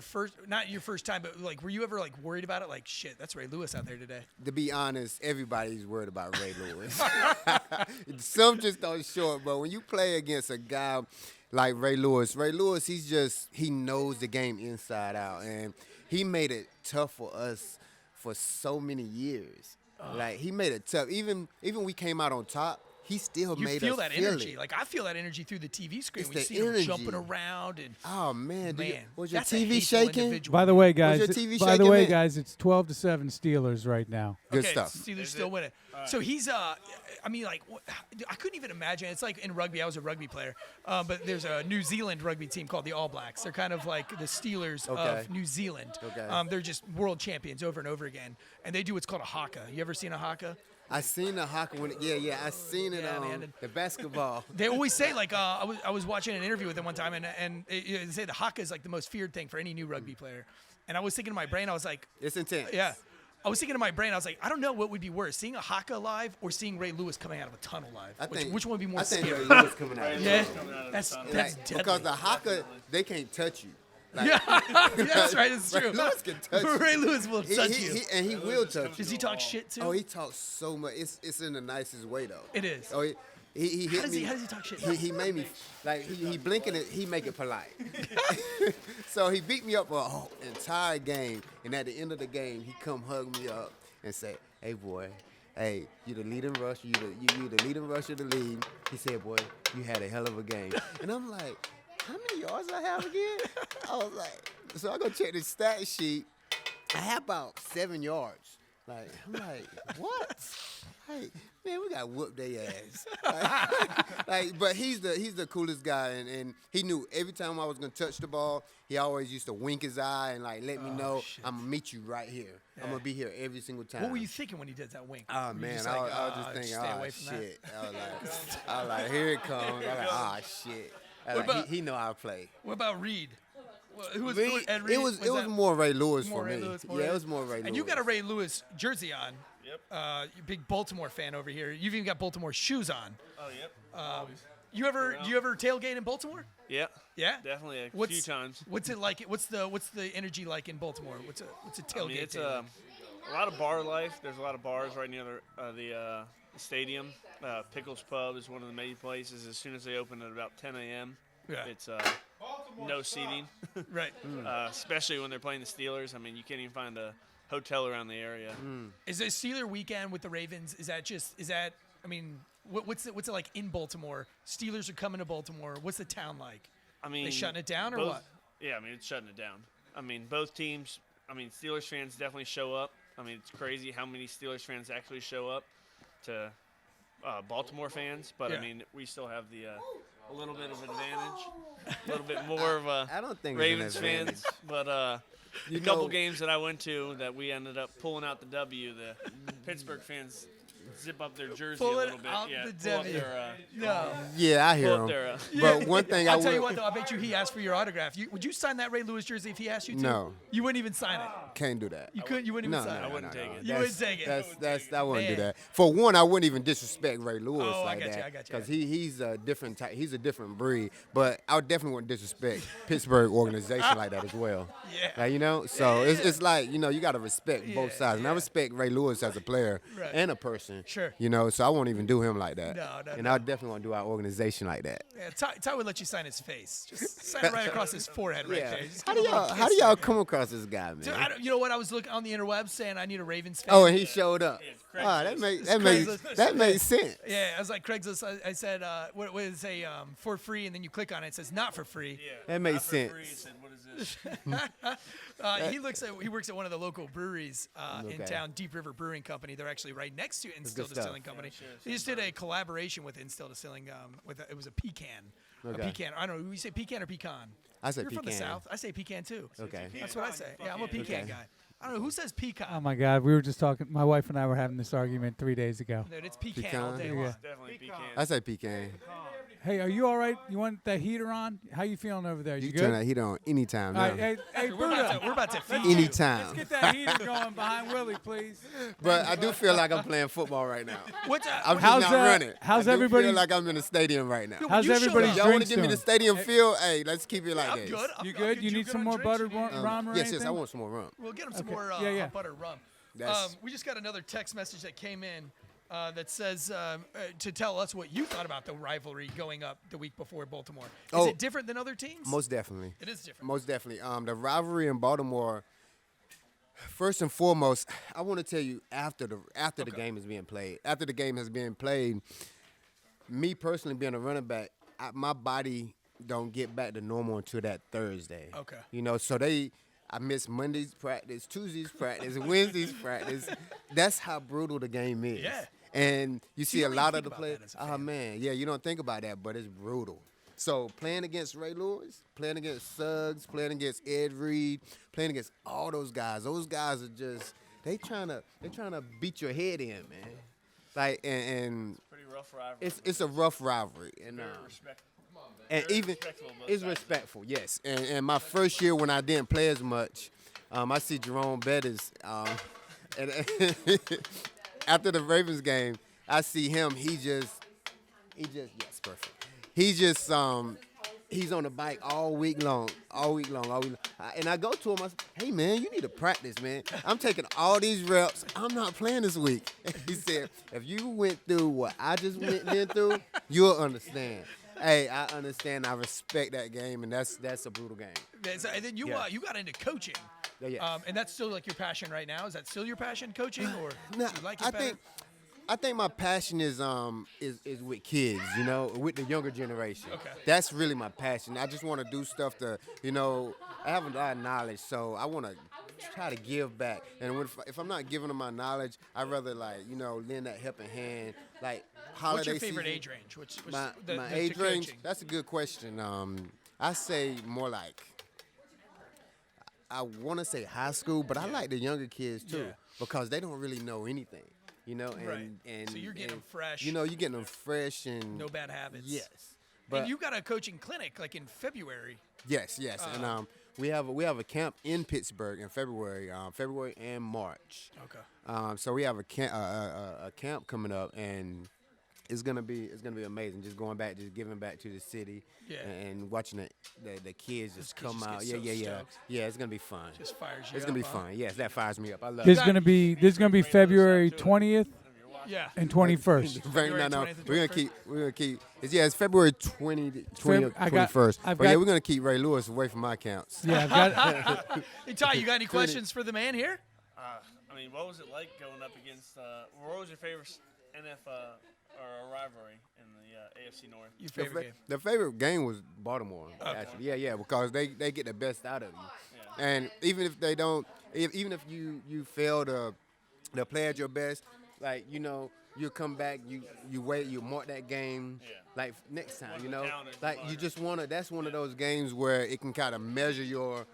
not your first time, but like were you ever like worried about it? Like shit, that's Ray Lewis out there today. To be honest, everybody's worried about Ray Lewis. Some just don't show it, but when you play against a guy like Ray Lewis, he knows the game inside out, and he made it tough for us for so many years. Like he made it tough. Even we came out on top, he still You made feel us that feel energy. it. Like I feel that energy through the TV screen It's when you the see him energy. jumping around and Oh man, was your that's a TV hateful shaking? individual. By the way, guys. your TV By the shaking, way, man? guys, it's 12-7 Steelers right now. Good Okay, stuff. Steelers still winning. So he's I mean, like, I couldn't even imagine. It's like in rugby. I was a rugby player, but there's a New Zealand rugby team called the All Blacks. They're kind of like the Steelers of New Zealand. Okay. They're just world champions over and over again, and they do what's called a haka. You ever seen a haka? I seen the hockey when I seen it Yeah, on man. the basketball. They always say like I was watching an interview with them one time, and they say the haka is like the most feared thing for any new rugby player. And I was thinking in my brain, I was like, It's intense. yeah. I was thinking in my brain, I was like, I don't know what would be worse, seeing a haka live or seeing Ray Lewis coming out of a tunnel live. Which one would be more I think scary? Ray Lewis coming out. Yeah, that's Like, deadly. because the haka, they can't touch you. Like, Yeah, that's right. It's Ray true. Lewis can touch you. Ray Lewis will touch you. He will touch you. Does he talk shit too? Oh, he talks so much. It's in the nicest way though. It is. Oh, he hit How does me. he talk shit? He made me like he blinking it. He make it polite. So he beat me up for an entire game, and at the end of the game, he come hug me up and say, "Hey boy, hey, you the leading rusher, you the leading rusher of the league. He said, boy, you had a hell of a game. And I'm like, how many yards I have again? I was like, so I go check the stat sheet. I have about 7 yards. Like, I'm like, what? Like, man, we got whooped their ass. But he's the coolest guy, and he knew every time I was gonna touch the ball, he always used to wink his eye and like let me know I'm gonna meet you right here. Yeah. I'm gonna be here every single time. What were you thinking when he did that wink? Oh man, I was just thinking, oh shit. I was like, here it comes. I was like, oh shit. He know how to play. What about Reed? Who was Reed? Ed Reed? It was more Ray Lewis for me. It was more Ray Lewis. And you got a Ray Lewis jersey on. Yep. You're a big Baltimore fan over here. You've even got Baltimore shoes on. Oh, yep. Do you ever tailgate in Baltimore? Yeah. Yeah. Definitely a few times. What's it like? What's the energy like in Baltimore? What's a tailgate? I mean, it's a lot of bar life. There's a lot of bars right near the stadium. Pickles Pub is one of the main places. As soon as they open at about 10 a.m., it's no seating. Right. Especially when they're playing the Steelers. I mean, you can't even find a hotel around the area. Is a Steeler weekend with the Ravens? I mean, what's it like in Baltimore? Steelers are coming to Baltimore. What's the town like? I mean, they shutting it down or both, what? Yeah, I mean it's shutting it down. I mean both teams. I mean Steelers fans definitely show up. I mean it's crazy how many Steelers fans actually show up to Baltimore fans. But I mean we still have a little bit of advantage, a little bit more of I don't think Ravens fans. But a couple games that I went to that we ended up pulling out the W. The Pittsburgh fans zip up their jersey pull a little bit. Out Yeah, the pull up W. their, yeah, I hear him. But one thing I'll tell you what, though, I bet you he asked for your autograph. Would you sign that Ray Lewis jersey if he asked you to? No. You wouldn't even sign it. Can't do that. You couldn't. You wouldn't even sign it. I wouldn't take it. You wouldn't take it. I wouldn't do that. For one, I wouldn't even disrespect Ray Lewis I like got that. you. Because he's a different type. He's a different breed. But I would definitely wouldn't disrespect Pittsburgh organization like that as well. Yeah. Like, you know, so it's like, you know, you got to respect both sides. And I respect Ray Lewis as a player and a person. Sure. You know, so I won't even do him like that. No. And I definitely won't do our organization like that. Yeah, Ty would let you sign his face. Just sign it right across his forehead right there. Just How give do him a little y'all kiss. come across this guy, man? Dude, you know what? I was looking on the interwebs saying I need a Ravens fan. Oh, and he showed up. Yeah, That makes sense. Yeah, I was like Craigslist. I said, what does it say? For free, and then you click on it. It says not for free. Yeah, That makes not for sense. free. Said, what is this? He works at one of the local breweries in town, Deep River Brewing Company. They're actually right next to Instill Distilling Company. They just did a collaboration with Instill Distilling. It was a pecan. Okay. A pecan. I don't know. You say pecan or pecan? I say You're pecan. from the South. I say pecan too. Okay. That's what I say. Yeah, I'm a pecan guy. I don't know who says pecan. Oh my God, we were just talking. My wife and I were having this argument 3 days ago. Dude, it's pecan, Pecan? all day Yeah. long. Definitely pecan. I say pecan. Hey, are you all right? You want that heater on? How you feeling over there? You good? turn that heater on anytime All now. right, hey, We're about to feed you. Anytime. Let's get that heater going behind Willie, please. But I do feel like I'm playing football right now. What's I'm just How's not that- running. how's I do everybody- feel like I'm in a stadium right now. How's you showed everybody's up. Y'all want to drinks give me the doing? stadium feel? Hey, let's keep it like I'm this. good. You good? You need some more buttered rum or Yes, anything? yes, I want some more rum. We'll get him some Okay. more Yeah. buttered rum. That's- We just got another text message that came in that says to tell us what you thought about the rivalry going up the week before Baltimore. Is it different than other teams? Most definitely. It is different. Most definitely. The rivalry in Baltimore. First and foremost, I want to tell you after the game is being played. After the game has been played, me personally being a running back, my body don't get back to normal until that Thursday. Okay. You know, so I miss Monday's practice, Tuesday's practice, Wednesday's practice. That's how brutal the game is. Yeah. And you see you a don't lot even of the think players. about that as a Oh fan. man, yeah, you don't think about that, but it's brutal. So playing against Ray Lewis, playing against Suggs, playing against Ed Reed, playing against all those guys are just they trying to beat your head in, man. Like and Pretty rough rivalry. it's a rough rivalry, and Very respectful. and Very even respectful of both it's sides. respectful, yes. And my first year when I didn't play as much, I see Jerome Bettis, and after the Ravens game, I see him. He just yes, perfect. He's on the bike all week long. And I go to him, I say, hey, man, you need to practice, man. I'm taking all these reps. I'm not playing this week. He said, if you went through what I just went through, you'll understand. Hey, I understand. I respect that game, and that's a brutal game. Yeah, so, and then you got into coaching. Yeah. And that's still like your passion right now. Is that still your passion, coaching, or No, do you like it I better? think I think my passion is with kids, you know, with the younger generation. Okay. That's really my passion. I just want to do stuff to, you know, I have a lot of knowledge, so I want to try to give back. And if I'm not giving them my knowledge, I'd rather, like, you know, lend that helping hand. Like holiday What's your favorite season, age range? Which my the age range? coaching? That's a good question. I say more like, I want to say high school, but I like the younger kids too because they don't really know anything. You know, and so you're getting them fresh. You know, you're getting them fresh and no bad habits. Yes, and you got a coaching clinic like in February. Yes, and we have a camp in Pittsburgh in February, February and March. Okay. So we have a camp coming up, and it's gonna be amazing. Just going back, just giving back to the city, and watching the kids just come out. Yeah. It's gonna be fun. Just fires you. It's gonna be fun. Yes, that fires me up. I love This it. is gonna be February 20th and 21st. No. We're gonna keep. It's February 20th, 21st. But we're gonna keep Ray Lewis away from my accounts. Yeah, I've got. Hey Ty, you got any questions for the man here? I mean, what was it like going up against? What was your favorite NF or rivalry in the AFC North? Your favorite game? The favorite game was Baltimore. Actually, yeah, because they get the best out of you. Yeah. And even if they don't, even if you fail to play at your best, like, you know, you come back, you wait, you mark that game, like next time, you know, like you just wanna. That's one of those games where it can kind of measure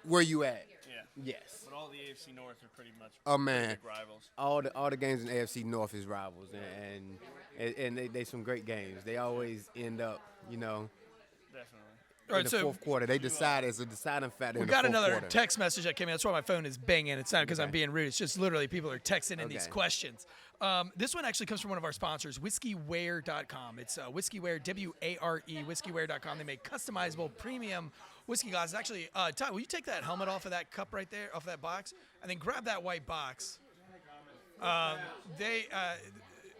where you at. Yeah. Yes. But all the AFC North are pretty much big rivals. All the games in AFC North is rivals, and they some great games. They always end up, you know. Definitely. All right, in the fourth quarter, they decide as a deciding factor. We got another text message that came in. That's why my phone is banging. It's not because I'm being rude. It's just literally people are texting in these questions. This one actually comes from one of our sponsors, whiskeywear.com. It's whiskeywear, WARE, whiskeywear.com. They make customizable premium whiskey glasses. Actually, Ty, will you take that helmet off of that cup right there, off of that box, and then grab that white box?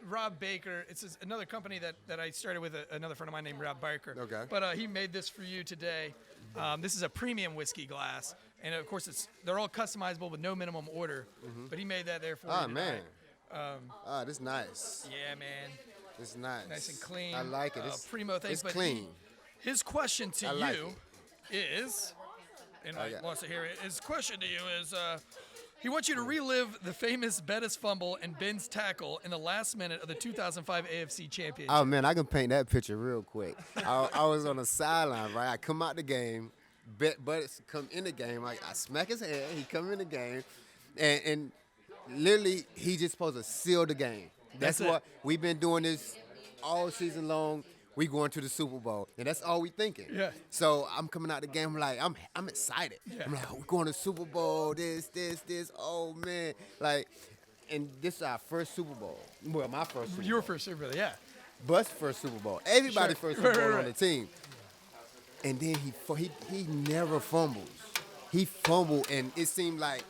Rob Baker, it's another company that I started with another friend of mine named Rob Baker. Okay. But he made this for you today. This is a premium whiskey glass, and of course they're all customizable with no minimum order. But he made that there for you. Oh man. This is nice. Yeah, man. This is nice. Nice and clean. I like it. It's primo things. It's clean. His question to like you is, and I wants to hear it. His question to you is, he wants you to relive the famous Bettis fumble and Ben's tackle in the last minute of the 2005 AFC Championship. Oh man, I can paint that picture real quick. I was on the sideline, right? I come out the game, Bettis come in the game. I smack his head. He come in the game, and literally he just supposed to seal the game. That's what we've been doing this all season long. We going to the Super Bowl, and that's all we thinking. Yeah. So I'm coming out the game, I'm excited. Yeah. I'm like, we're going to Super Bowl. This. Oh man, like, and this is our first Super Bowl. Well, my first. Super Your Bowl. first Super Bowl, yeah. Bus first Super Bowl. Everybody's first Super Bowl on the team. And then he never fumbles. He fumbled, and it seemed like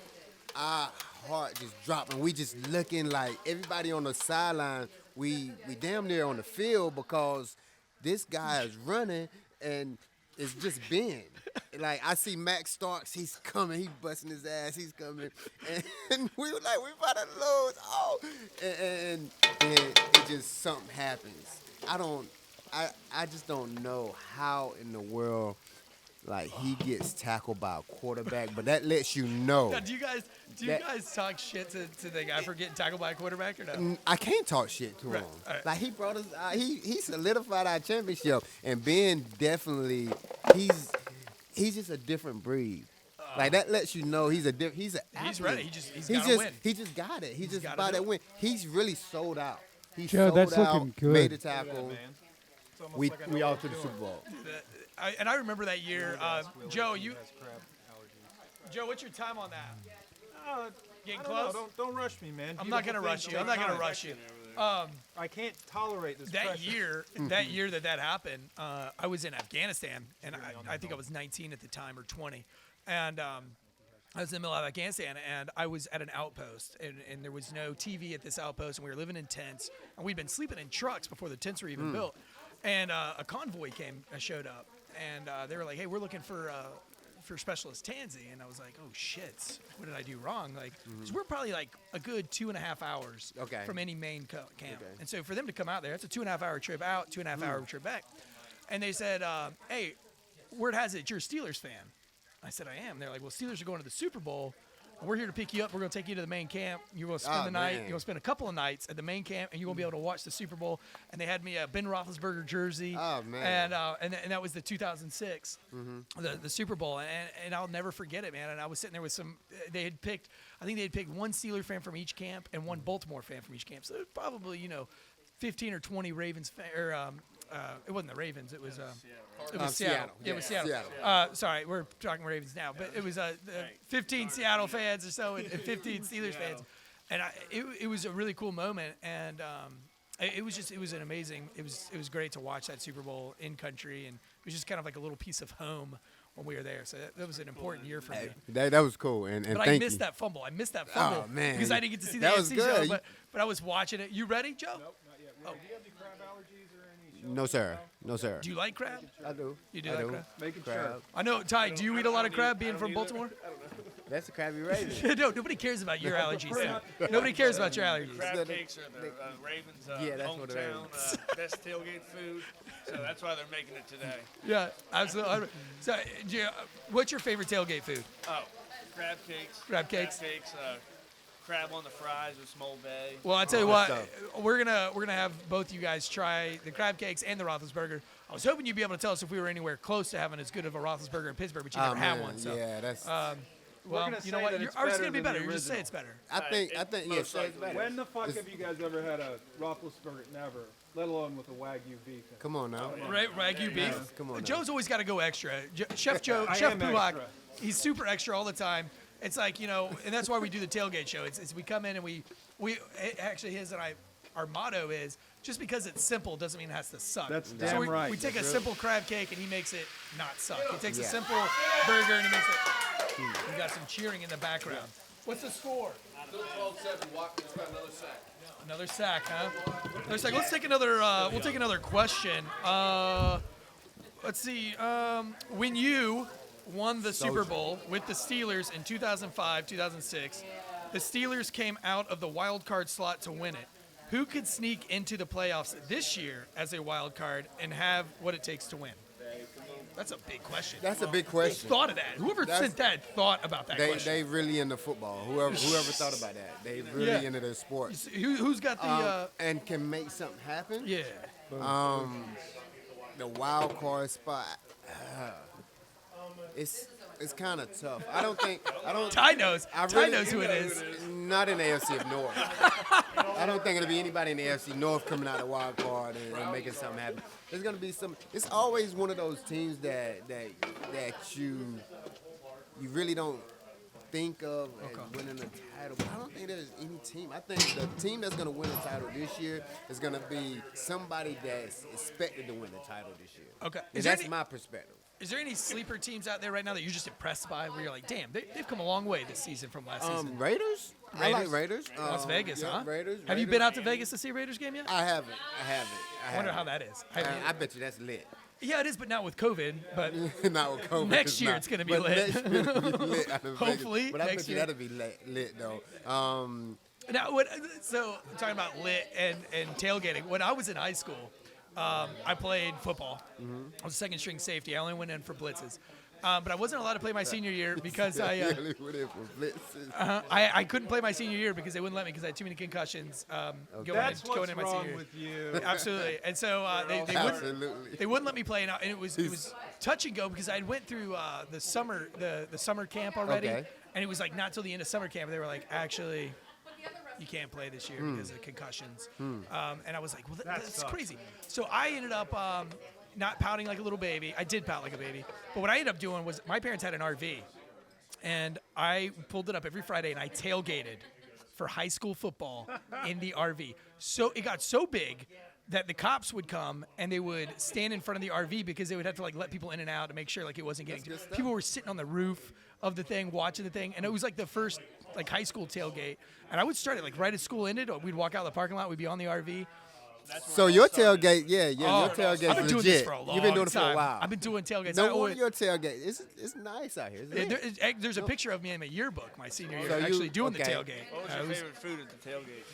our heart just dropped, and we just looking like everybody on the sideline. We damn near on the field because this guy is running, and it's just Ben. Like, I see Max Starks, he's coming, he's busting his ass, he's coming, and we were like, we about to lose. Oh, and then it just something happens. I just don't know how in the world, like, he gets tackled by a quarterback, but that lets you know. Now, do you guys talk shit to the guy for getting tackled by a quarterback or no? I can't talk shit to him. Right. Like, he brought us, he solidified our championship, and Ben definitely, he's just a different breed. Like, that lets you know he's an athlete. He's ready. He's got to win. He just got it. He just about that win. He's really sold out. He's Joe, sold that's out, looking good. made a tackle. We all to the Super Bowl. I remember that year. Joe, what's your time on that? Getting close? Don't rush me, man. I'm not going to rush you. I can't tolerate this pressure. That year that happened, I was in Afghanistan, and I think I was 19 at the time or 20. And I was in the middle of Afghanistan, and I was at an outpost, and there was no TV at this outpost, and we were living in tents, and we'd been sleeping in trucks before the tents were even built. And a convoy showed up, and they were like, "Hey, we're looking for for specialist Tansey, and I was like, oh shit, what did I do wrong? Like, 'cause we're probably like a good 2.5 hours from any main camp, and so for them to come out there, it's a 2.5 hour trip out, 2.5 hour trip back, and they said, hey, word has it you're a Steelers fan. I said I am. They're like, well, Steelers are going to the Super Bowl. We're here to pick you up. We're going to take you to the main camp. You're going to spend the night. You're going to spend a couple of nights at the main camp, and you're going to be able to watch the Super Bowl. And they had me a Ben Roethlisberger jersey. Oh, man. And that was the 2006, the Super Bowl. And I'll never forget it, man. And I was sitting there with some – they had picked – I think they had picked one Steeler fan from each camp and one Baltimore fan from each camp. So probably, 15 or 20 Ravens it wasn't the Ravens. It was Seattle. Yeah, it was Seattle. Sorry, we're talking Ravens now, but it was 15 Seattle fans or so and 15 Steelers fans, and it was a really cool moment, and it was an amazing. It was great to watch that Super Bowl in country, and it was just kind of like a little piece of home when we were there. So that was an important year for me. That was cool, and but I missed that fumble. Oh man, because I didn't get to see the AFC show, but I was watching it. You ready, Joe? Nope, not yet. Do you have any crab allergies or any? No, sir. No, sir. Do you like crab? I do. You do like crab? Making crab. sure. I know, Ty, do you eat a lot of crab being from Baltimore? That's a crabby Raven. No, nobody cares about your allergies. Nobody cares about your allergies. Crabcakes are the Ravens' hometown best tailgate food, so that's why they're making it today. Yeah, absolutely. So, what's your favorite tailgate food? Oh, crab cakes. Crab cakes. Crab on the fries with some Old Bay. Well, I tell you what, we're gonna have both you guys try the crab cakes and the RothelesBurger. I was hoping you'd be able to tell us if we were anywhere close to having as good of a RothelesBurger in Pittsburgh, but you never had one. So. Yeah, that's. Well, you know what? Ours is gonna be better. You just say it's better. I think, yeah, it's better. When the fuck have you guys ever had a RothelesBurger? Never. Let alone with a Wagyu beef. Come on now. Right, Wagyu beef. Yeah, come on. Joe's always got to go extra. Chef Puhak, he's super extra all the time. It's like, and that's why we do the tailgate show. It's we come in and we actually his and I, our motto is just because it's simple doesn't mean it has to suck. That's damn right. We take a simple crab cake and he makes it not suck. He takes a simple burger and he makes it. We got some cheering in the background. What's the score? Still 12-7. Watkins got another sack. Another sack, huh? Another sack. Let's take another. We'll take another question. Let's see. When you won the Super Bowl with the Steelers in 2005, 2006, the Steelers came out of the wild card slot to win it. Who could sneak into the playoffs this year as a wild card and have what it takes to win? That's a big question. That's a big question. Who thought of that? Whoever sent that thought about that question. They really into football. Whoever thought about that. They really into their sports. Who's got the and can make something happen? Yeah. The wild card spot. It's kind of tough. I don't. Ty knows. Ty knows who it is. Not in the AFC of North. I don't think it'll be anybody in the AFC North coming out of the wild card and making something happen. There's gonna be some. It's always one of those teams that you really don't think of as winning a title. But I don't think there's any team. I think the team that's gonna win the title this year is gonna be somebody that's expected to win the title this year. Okay. And that's my perspective. Is there any sleeper teams out there right now that you're just impressed by, where you're like, damn, they've come a long way this season from last season? Raiders? I like Raiders. Las Vegas, huh? Raiders. Have you been out to Vegas to see a Raiders game yet? I haven't. I wonder how that is. I bet you that's lit. Yeah, it is, but not with COVID. But not with COVID. Next year it's going to be lit. Next year it'll be lit out of Hopefully, Vegas. But I next bet you year. that'll be lit though. Now, so talking about lit and tailgating. When I was in high school, I played football. I was a second string safety. I only went in for blitzes. But I wasn't allowed to play my senior year because I couldn't play my senior year because they wouldn't let me because I had too many concussions going in my senior year. With you. Absolutely. And so they wouldn't let me play, and it was touch and go because I went through the summer camp already, and it was like not till the end of summer camp they were like, actually, you can't play this year because of concussions. And I was like, well, that's crazy. So I ended up not pouting like a little baby. I did pout like a baby. But what I ended up doing was my parents had an RV. And I pulled it up every Friday and I tailgated for high school football in the RV. So it got so big that the cops would come and they would stand in front of the RV because they would have to like let people in and out to make sure like it wasn't getting people were sitting on the roof of the thing watching the thing, and it was like the first like high school tailgate. And I would start it like right as school ended. We'd walk out of the parking lot, we'd be on the RV. So your tailgate, yeah, your Oh, tailgate's I've been doing legit. this for a long You've been doing it for time. a while. I've been doing tailgates. No wonder your tailgate. It's nice out here. Isn't it? There's a picture of me in my yearbook my senior year So you- actually doing the okay. tailgate. What was your favorite food at the tailgate?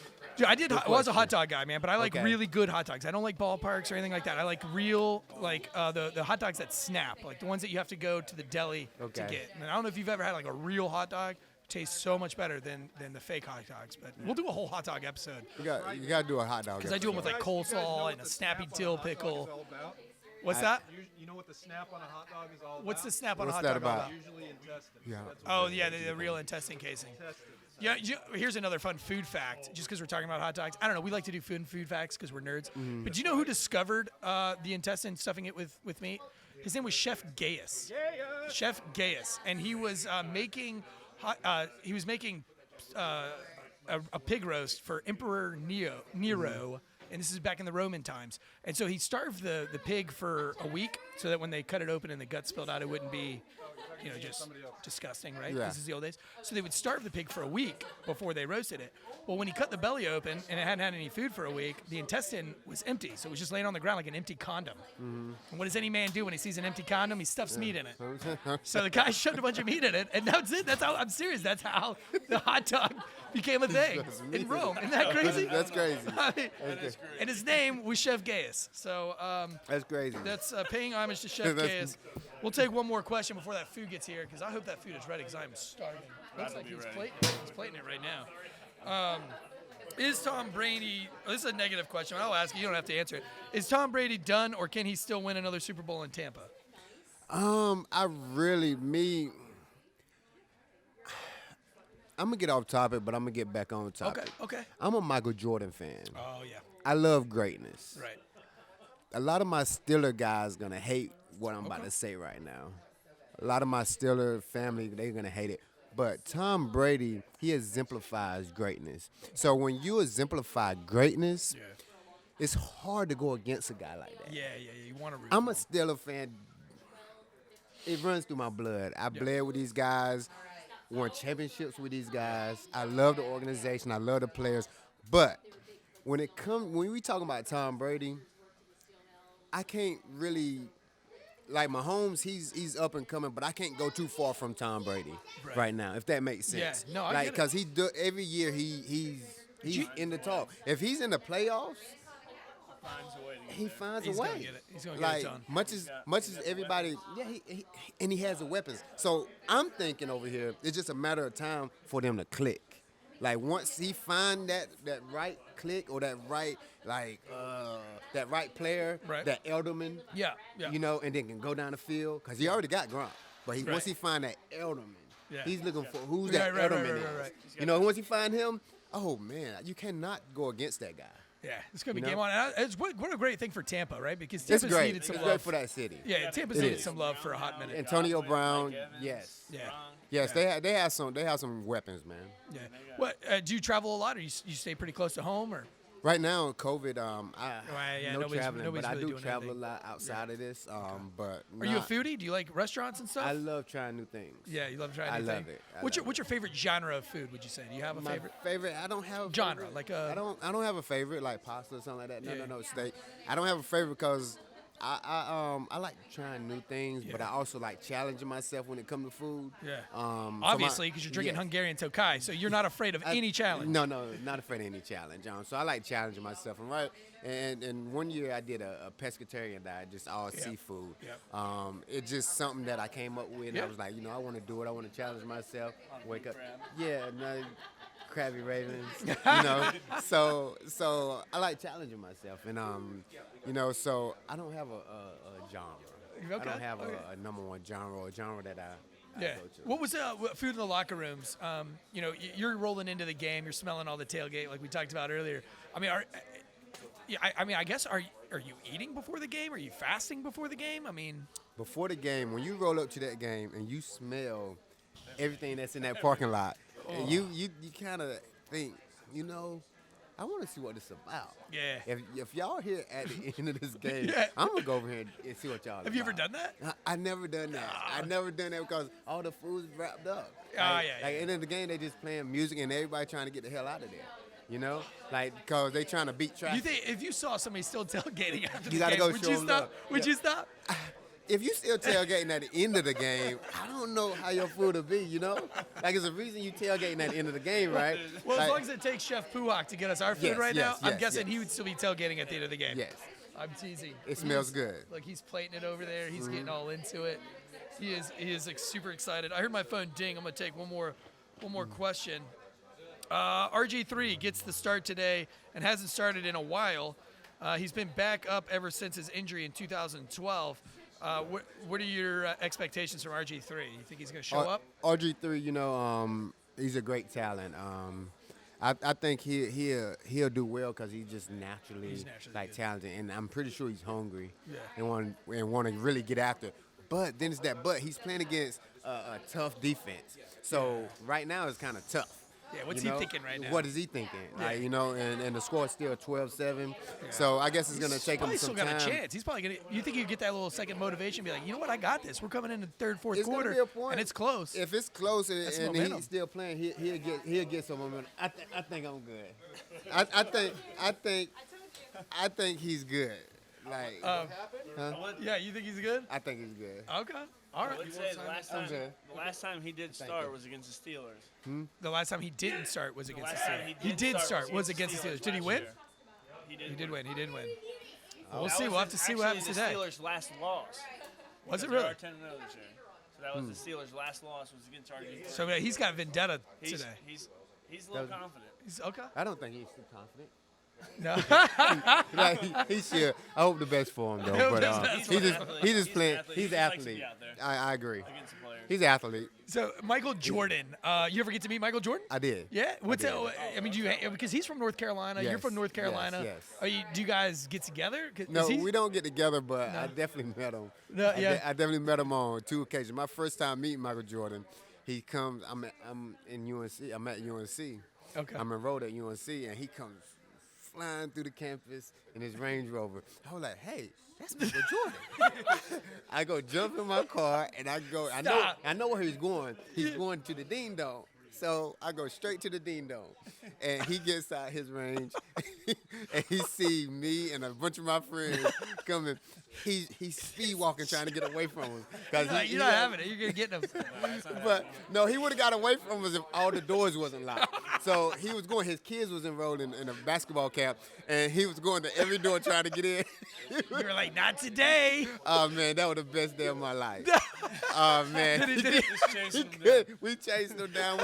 Dude, I was a hot dog guy, man, but I like Okay. really good hot dogs. I don't like ballparks or anything like that. I like real, like the hot dogs that snap, like the ones that you have to go to the deli to Okay. get. And I don't know if you've ever had like a real hot dog. It tastes so much better than the fake hot dogs. But we'll do a whole hot dog episode You got to do a hot dog. because I do them with like coleslaw and a snappy dill pickle. All about. What's that? You know what the snap on a hot dog is all about? What's the snap on a What's hot that dog all about? about? Usually intestine. Yeah. Oh yeah, the real intestine casing. Yeah, here's another fun food fact. Just because we're talking about hot dogs, I don't know. We like to do food facts because we're nerds. But do you know who discovered the intestine, stuffing it with meat? His name was Chef Gaius. Chef Gaius, and he was making a pig roast for Emperor Nero. And this is back in the Roman times. And so he starved the pig for a week so that when they cut it open and the gut spilled out, it wouldn't be, just disgusting, right? Yeah. This is the old days. So they would starve the pig for a week before they roasted it. Well, when he cut the belly open and it hadn't had any food for a week, the intestine was empty. So it was just laying on the ground like an empty condom. And what does any man do when he sees an empty condom? He stuffs meat in it. So the guy shoved a bunch of meat in it, and that's it. That's how, I'm serious, that's how the hot dog became a thing in Rome. Isn't that crazy? That's crazy. I mean, and his name was Chef Gaius. So That's crazy. that's paying homage to Chef That's- Gaius. We'll take one more question before that food gets here, because I hope that food is ready, because I'm starving. Looks like he's plating it right now. Is Tom Brady, this is a negative question, I'll ask you don't have to answer it. Is Tom Brady done, or can he still win another Super Bowl in Tampa? I'm gonna get off topic, but I'm gonna get back on topic. Okay. I'm a Michael Jordan fan. Oh, yeah. I love greatness. Right. A lot of my Steeler guys gonna hate what I'm about to say right now. A lot of my Steeler family, they're gonna hate it. But Tom Brady, he exemplifies greatness. So when you exemplify greatness, it's hard to go against a guy like that. Yeah, you want to root I'm for a him. Steeler fan. It runs through my blood. I bled with these guys, won championships with these guys. I love the organization. I love the players. But when we talking about Tom Brady, I can't really, like Mahomes, he's up and coming, but I can't go too far from Tom Brady right now, if that makes sense. Yeah, no, I like, get it. because every year he's in the talk. If he's in the playoffs, he finds He's a way. gonna get it. He's gonna get like it done. much as everybody, he has the weapons. So I'm thinking over here, it's just a matter of time for them to click. Like once he find that right click or that right player, Right. that Elderman, Yeah. and then can go down the field because he already got Gronk. But once he find that Elderman, he's looking for who's that Right, Elderman right. is. Once he find him, oh man, you cannot go against that guy. Yeah, it's going to be You game know? on. And what a great thing for Tampa, right? Because It's Tampa's great. needed It's some great love. for that city. Yeah, Tampa's It needed is. some love for a hot minute. Antonio Brown, Mike Evans, yes. Yeah. Yes, they have some weapons, man. Yeah. What do you travel a lot, or you stay pretty close to home, or? Right now, COVID, yeah, no nobody's traveling, but I really do doing travel anything. a lot outside of this. But Are you a foodie? Do you like restaurants and stuff? I love trying new things. Yeah, you love trying I new love things. it. What's your favorite genre of food? Would you say? Do you have a My favorite? favorite, I don't have a Genre, favorite. like I don't have a favorite like pasta or something like that. Yeah. No, steak. I don't have a favorite because I like trying new things, but I also like challenging myself when it comes to food. Yeah. So Obviously, because you're drinking yes. Hungarian Tokai, so you're not afraid of any challenge. No, not afraid of any challenge. So I like challenging myself. And one year I did a pescatarian diet, just all seafood. Yep. It's just something that I came up with, and Yeah. I was like, I want to do it. I want to challenge myself. Wake up. Yeah, no, Krabby Ravens. So I like challenging myself, and so I don't have a genre. I don't have a number one genre or a genre that I Yeah. go to. What was food in the locker rooms? You're rolling into the game. You're smelling all the tailgate, like we talked about earlier. I mean, I guess are you eating before the game? Are you fasting before the game? I mean, Before the game, when you roll up to that game and you smell everything that's in that parking lot, and you kind of think, I want to see what it's about. Yeah. If y'all here at the end of this game, Yeah. I'm gonna go over here and see what y'all. have you ever about. done that? I never done that. I never done that because all the food's wrapped up. Yeah. Like end of the game, they just playing music and everybody trying to get the hell out of there. You know, like because they trying to beat traffic. You think if you saw somebody still tailgating after You the gotta game, go would show you 'em stop? love. Would you stop? If you still tailgating at the end of the game, I don't know how your food will be, you know? Like, there's a reason you tailgating at the end of the game, right? Well, like, as long as it takes Chef Puhak to get us our food Yes, right yes, now, I'm yes, guessing yes. he would still be tailgating at the end of the game. Yes. I'm teasing. It smells good. Like he's plating it over there. He's getting all into it. He is like super excited. I heard my phone ding. I'm gonna take one more question. RG3 gets the start today and hasn't started in a while. He's been back up ever since his injury in 2012. What are your expectations from RG3? You think he's going to show up? RG3, you know, he's a great talent. I think he'll do well because he's just naturally like good. talented, and I'm pretty sure he's hungry Yeah. and want to really get after it. But then it's that. But he's playing against a tough defense, so right now it's kind of tough. Yeah, what's you he know? thinking right now? What is he thinking? Yeah. Like, you know, and the score is still 12-7. So I guess it's going to take him Probably some still time. got a chance. He's probably going to. You think you get that little second motivation, be like, you know what, I got this. We're coming in the third, fourth It's gonna quarter, be a point. and it's close. If it's close That's and momentum. he's still playing, he'll get some momentum. I think I'm good. I think he's good. Like, Yeah, you think he's good? I think he's good. Okay, all right. Let's say good. the last time he did start was against the Steelers. The last time he didn't start was against the last time Steelers. he He did start was was against the Steelers. Did he last win? year. He did win. He did win. We'll That see. was We'll have to see what happens the today. Steelers' last loss. Was it They are really? 10-0 this year. So that was the Steelers' last loss was against RG3. So he's got vendetta He's today. a little confident. He's okay. I don't think he's too confident. No. Like, he should. I hope the best for him though. But He's an athlete. he's just He's an playing. athlete. He's He an likes to athlete. be out there I agree. against the players. He's an athlete. So Michael Jordan, you ever get to meet Michael Jordan? I did. Yeah. What's did. that? I mean, do you because he's from North Carolina. You're Yes, from North yes, Carolina. yes. Do you guys get together? No, we don't get together, but I definitely met him. No, yeah. I definitely met him on 2 occasions. My first time meeting Michael Jordan, he comes. I'm in UNC. I'm at UNC. Okay. I'm enrolled at UNC, and he comes flying through the campus in his Range Rover. I was like, "Hey, that's Michael Jordan." I go jump in my car, and I go. Stop. I know where he's going. He's going to the Dean Dome. So I go straight to the Dean Dome, and he gets out his range, and he see me and a bunch of my friends coming. He's speed walking, trying to get away from him. You're not having it. You're gonna get him. But no, he would have got away from us if all the doors wasn't locked. So he was going. His kids was enrolled in a basketball camp, and he was going to every door trying to get in. You were like, not today. Oh man, that was the best day of my life. Oh man, we chased him down.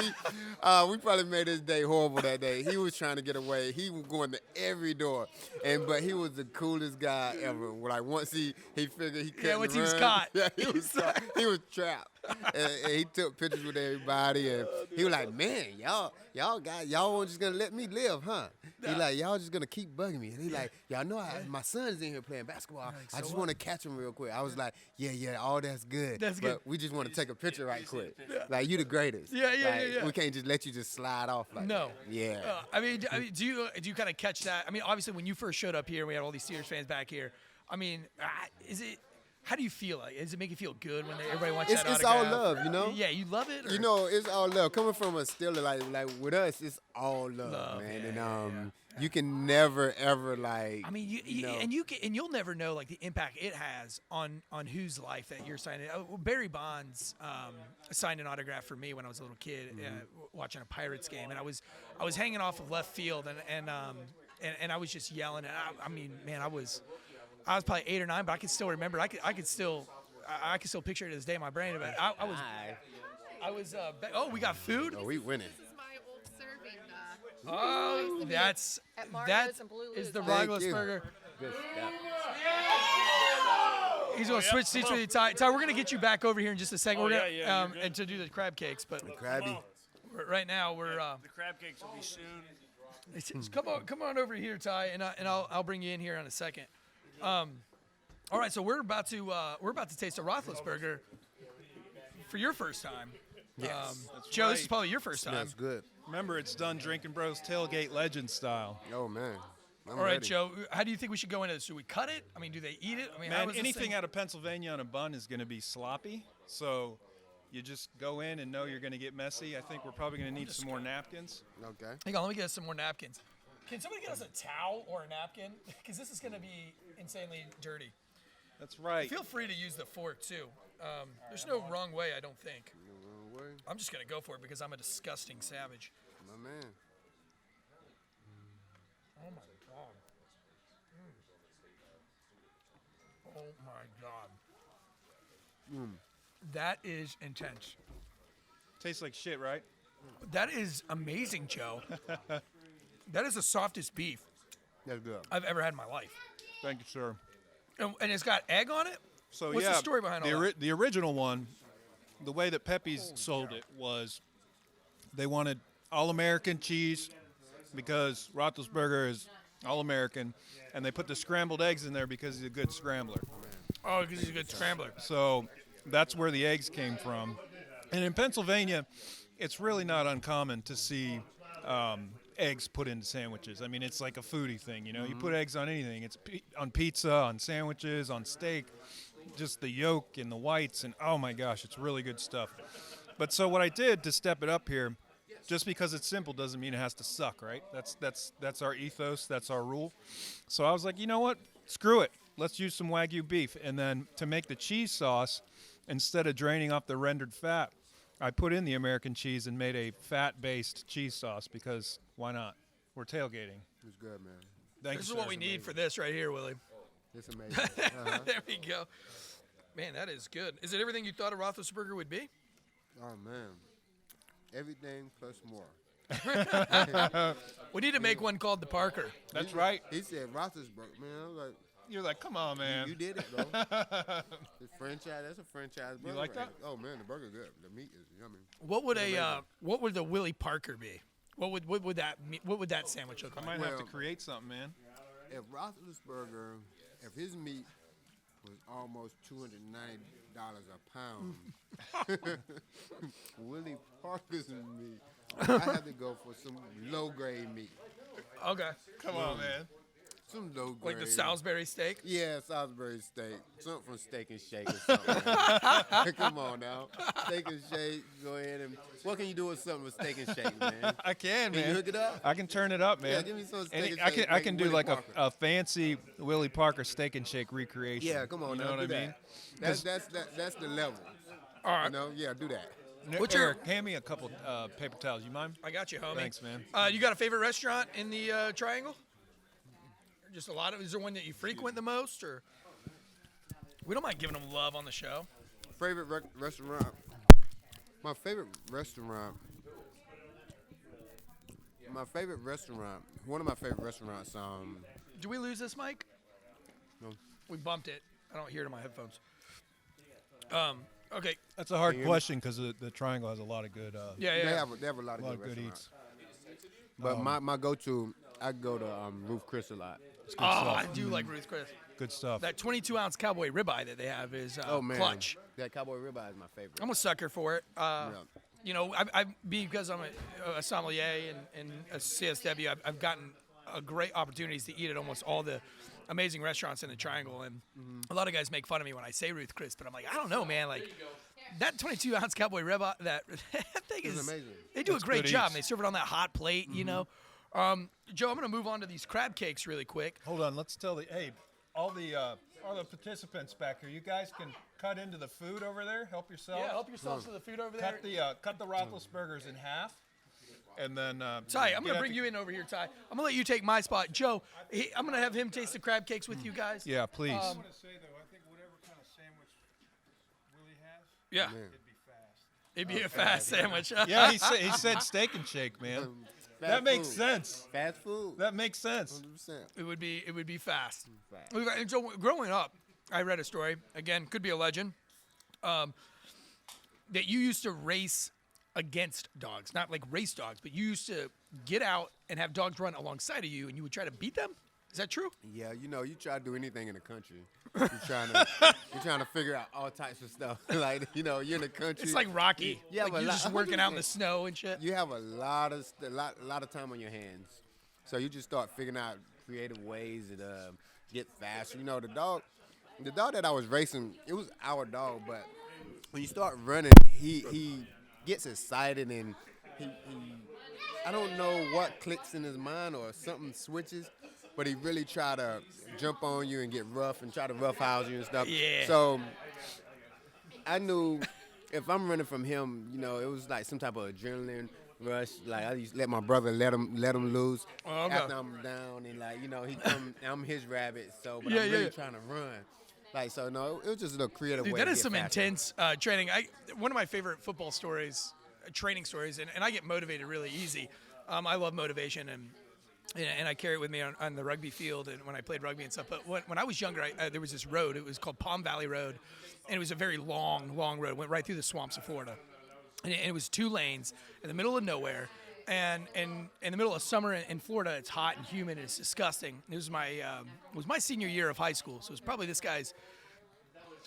We probably made his day horrible that day. He was trying to get away. He was going to every door, but he was the coolest guy ever. Like once he figured he couldn't once he was run, caught. Yeah, he was caught. He was trapped, and he took pictures with everybody, and he was like, "Man, y'all just gonna let me live, huh?" He like, "Y'all just gonna keep bugging me." And he like, "Y'all know my son's in here playing basketball. I just want to catch him real quick." I was like, "Yeah, all that's good. That's but good. we just want to take a picture right quick. Like you the greatest. Yeah. We can't just let you just slide off like No. that. Yeah. I mean, do you kind of catch that? I mean, obviously, when you first showed up here, we had all these Steelers fans back here. I mean, how do you feel? Like, does it make you feel good when everybody wants that It's all autograph? love, you know. Yeah, you love it. Or? You know, it's all love. Coming from a Steeler, like with us, it's all love, man. yeah, And you can never ever like. I mean, you'll never know like the impact it has on whose life that you're signing. Barry Bonds signed an autograph for me when I was a little kid, watching a Pirates game, and I was hanging off of left field, and I was just yelling. And I mean, man, I was probably 8 or 9, but I can still remember. I could still picture it to this day in my brain. But I was. We got food. Oh, we winning. This is my old serving. Oh, that's at Mario's that and Blue is Lou's. the Thank you. RothelesBURGER. Good stuff. He's gonna switch seats with you, Ty. Ty, we're gonna get you back over here in just a second. Oh, We're gonna yeah, you're good. and to do the crab cakes, but Crabby. right now we're The crab cakes will be soon. come on over here, Ty, and I'll bring you in here in a second. All right, so we're about to taste a RothelesBURGER for your first time. Yes. Joe, this is probably your first time. That's good. Remember, it's done Drinking Bros Tailgate Legend style. Oh man. I'm All right, ready. Joe, how do you think we should go into this? Should we cut it? I mean, do they eat it? I mean, how Man, is this anything thing? out of Pennsylvania on a bun is going to be sloppy. So you just go in and know you're going to get messy. I think we're probably going to need some more napkins. Okay. Hang on, let me get us some more napkins. Can somebody get us a towel or a napkin? Because this is going to be insanely dirty. That's right. Feel free to use the fork, too. There's no wrong way, I don't think. No wrong way. I'm just going to go for it because I'm a disgusting savage. My man. Oh, my God. Oh, my God. That is intense. Tastes like shit, right? That is amazing, Joe. That is the softest beef That's good. I've ever had in my life. Thank you, sir. And it's got egg on it? So What's the story behind all that? The original one, the way that Pepe's sold it was they wanted all-American cheese because RothelesBURGER is all-American, and they put the scrambled eggs in there because he's a good scrambler. Oh, because he's a good scrambler. So that's where the eggs came from. And in Pennsylvania, it's really not uncommon to see eggs put into sandwiches. I mean, it's like a foodie thing, you know. You put eggs on anything. It's on pizza, on sandwiches, on steak, just the yolk and the whites, and oh my gosh, it's really good stuff. But so what I did to step it up here, just because it's simple doesn't mean it has to suck, right? That's our ethos, that's our rule. So I was like, you know what? Screw it. Let's use some Wagyu beef. And then to make the cheese sauce, instead of draining off the rendered fat, I put in the American cheese and made a fat-based cheese sauce because why not? We're tailgating. It's good, man. Thank This you, is what sir. we need for this right here, Willie. It's amazing. Uh-huh. There we go. Man, that is good. Is it everything you thought a Roethlisberger would be? Oh, man. Everything plus more. We need to make one called the Parker. That's right. He said Roethlisberger, man. I was like, You're like, come on, man. you did it, bro. It's franchise. That's a franchise burger. like that? Oh, man, the burger good. The meat is yummy. What would the Willie Parker be? What would that sandwich look I like? might have to Well- create something, man. If Roethlisberger, if his meat was almost $290 a pound, Willie Parker's meat, I have to go for some low-grade meat. Okay. Come on, man. Some low-grade. Like the Salisbury steak? Yeah, Salisbury steak. Something from Steak and Shake or something. Man. Come on now. Steak and Shake, go ahead and... What can you do with something with Steak and Shake, man? I can, man. Can you hook it up? I can turn it up, man. Yeah, give me some steak and I shake, can do Willie like Parker. a fancy Willie Parker steak and shake recreation. Yeah, come on you now. know what I do mean? that. That's the level. All right. You know? Yeah, do that. What's your- Eric, hand me a couple paper towels. You mind? I got you, homie. Thanks, man. You got a favorite restaurant in the Triangle? Or just a lot of? Is there one that you frequent the most, or? We don't mind giving them love on the show. Favorite restaurant? My favorite restaurant. One of my favorite restaurants. Do we lose this mic? No. We bumped it. I don't hear it in my headphones. Okay. That's a hard Can you hear me? question because the Triangle has a lot of good, Yeah. They have a lot of good restaurants. eats. But my go-to, I go to Ruth Chris a lot. Oh, I do like Ruth Chris. Good stuff. That 22-ounce cowboy ribeye that they have is Oh man, clutch. that cowboy ribeye is my favorite. I'm a sucker for it. Yeah. You know, because I'm a sommelier and a CSW, I've gotten great opportunities to eat at almost all the amazing restaurants in the Triangle. And a lot of guys make fun of me when I say Ruth Chris, but I'm like, I don't know, man. Like, that 22-ounce cowboy ribeye, that thing It's is amazing. They do It's a great good job. eats. They serve it on that hot plate, you know. Joe, I'm going to move on to these crab cakes really quick. Hold on. Let's tell all the participants back here. You guys can cut into the food over there. Help yourself. Yeah, help yourselves to the food over there. Cut the RothelesBURGers in half, and then. Ty, I'm going to bring you in over here, Ty. I'm going to let you take my spot. Joe, I'm going to have him taste the crab cakes with you guys. Yeah, please. I want to say though, I think whatever kind of sandwich Willie has, Yeah. it'd be fast. It'd be a fast sandwich. Yeah, he said steak and shake, man. Fast That makes food. sense. Fast food. That makes sense. 100%. It would be fast. Fast. And so growing up, I read a story, again, could be a legend, that you used to race against dogs, not like race dogs, but you used to get out and have dogs run alongside of you, and you would try to beat them. Is that true? Yeah, you know, you try to do anything in the country. You're trying to figure out all types of stuff. Like, you know, you're in the country. It's like Rocky. Yeah, like but you're just working out in the snow and shit. You have a lot of time on your hands, so you just start figuring out creative ways to get faster. You know, the dog that I was racing, it was our dog, but when you start running, he gets excited and he I don't know what clicks in his mind or something switches, but he really try to jump on you and get rough and try to roughhouse you and stuff. Yeah. So I knew if I'm running from him, you know, it was like some type of adrenaline rush. Like I used to let my brother let him loose after I'm down, and like, you know, he come. I'm his rabbit, so but I'm really trying to run. Like, so no, it was just a little creative way. That to is get some faster. intense training. One of my favorite football stories, training stories, and I get motivated really easy. I love motivation, and I carry it with me on the rugby field and when I played rugby and stuff. But when I was younger, there was this road. It was called Palm Valley Road, and it was a very long road. It went right through the swamps of Florida, and it was 2 lanes in the middle of nowhere. And in the middle of summer in Florida, it's hot and humid and it's disgusting. It was my senior year of high school, so it was probably this guy's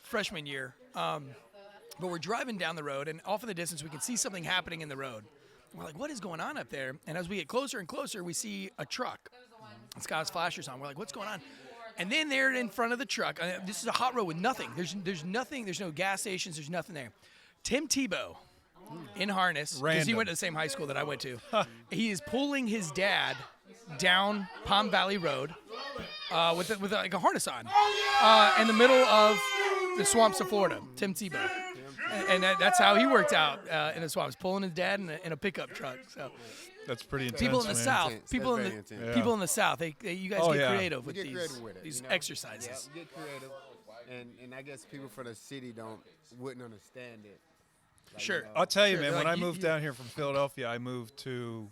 freshman year. But we're driving down the road, and off in the distance, we can see something happening in the road. We're like, what is going on up there? And as we get closer and closer, we see a truck. It's got its flashers on. We're like, what's going on? And then there in front of the truck, this is a hot road with nothing. There's nothing. There's no gas stations. There's nothing there. Tim Tebow, in harness, because he went to the same high school that I went to. He is pulling his dad down Palm Valley Road with like a harness on in the middle of the swamps of Florida. Tim Tebow. And that's how he worked out in the swamps, pulling his dad in a pickup truck. So That's pretty intense. people in the man. South, Intense. people That's in very the intense. people in the South, you guys Oh, get yeah. creative with Get these creative with it, these you know? exercises. Yeah, get creative, and I guess people from the city wouldn't understand it. Like, Sure. you know, I'll tell you, Sure, man, they're when like, I moved down here from Philadelphia, I moved to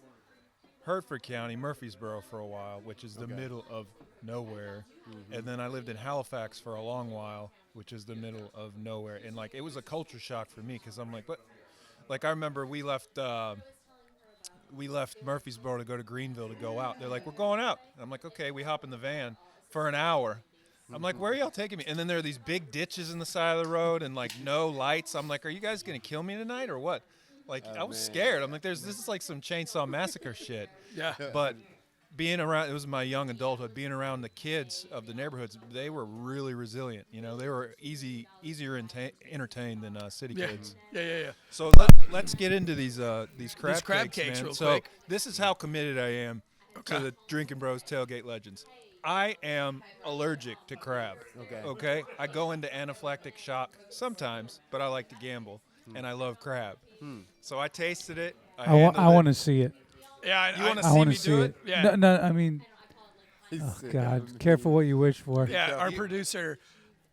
Hertford County, Murfreesboro for a while, which is the middle of nowhere. And then I lived in Halifax for a long while, which is the middle of nowhere. And, like, it was a culture shock for me because I'm like, what? Like, I remember we left Murfreesboro to go to Greenville to go out. They're like, we're going out. And I'm like, okay. We hop in the van for an hour. I'm like, where are y'all taking me? And then there are these big ditches in the side of the road and, like, no lights. I'm like, are you guys going to kill me tonight or what? Like, I was scared. I'm like, this is like some Chainsaw Massacre shit. Yeah. But being around, it was my young adulthood, being around the kids of the neighborhoods, they were really resilient. You know, they were easier entertained than city kids. Yeah. So let's get into these crab cakes, man. real So quick. this is how committed I am to the Drinking Bros Tailgate Legends. I am allergic to crab. Okay. I go into anaphylactic shock sometimes, but I like to gamble, and I love crab. So I tasted it. I want to see it. Yeah, You want to I see want me to see do it. Yeah. No, I mean, oh God, careful what you wish for. Yeah, our producer,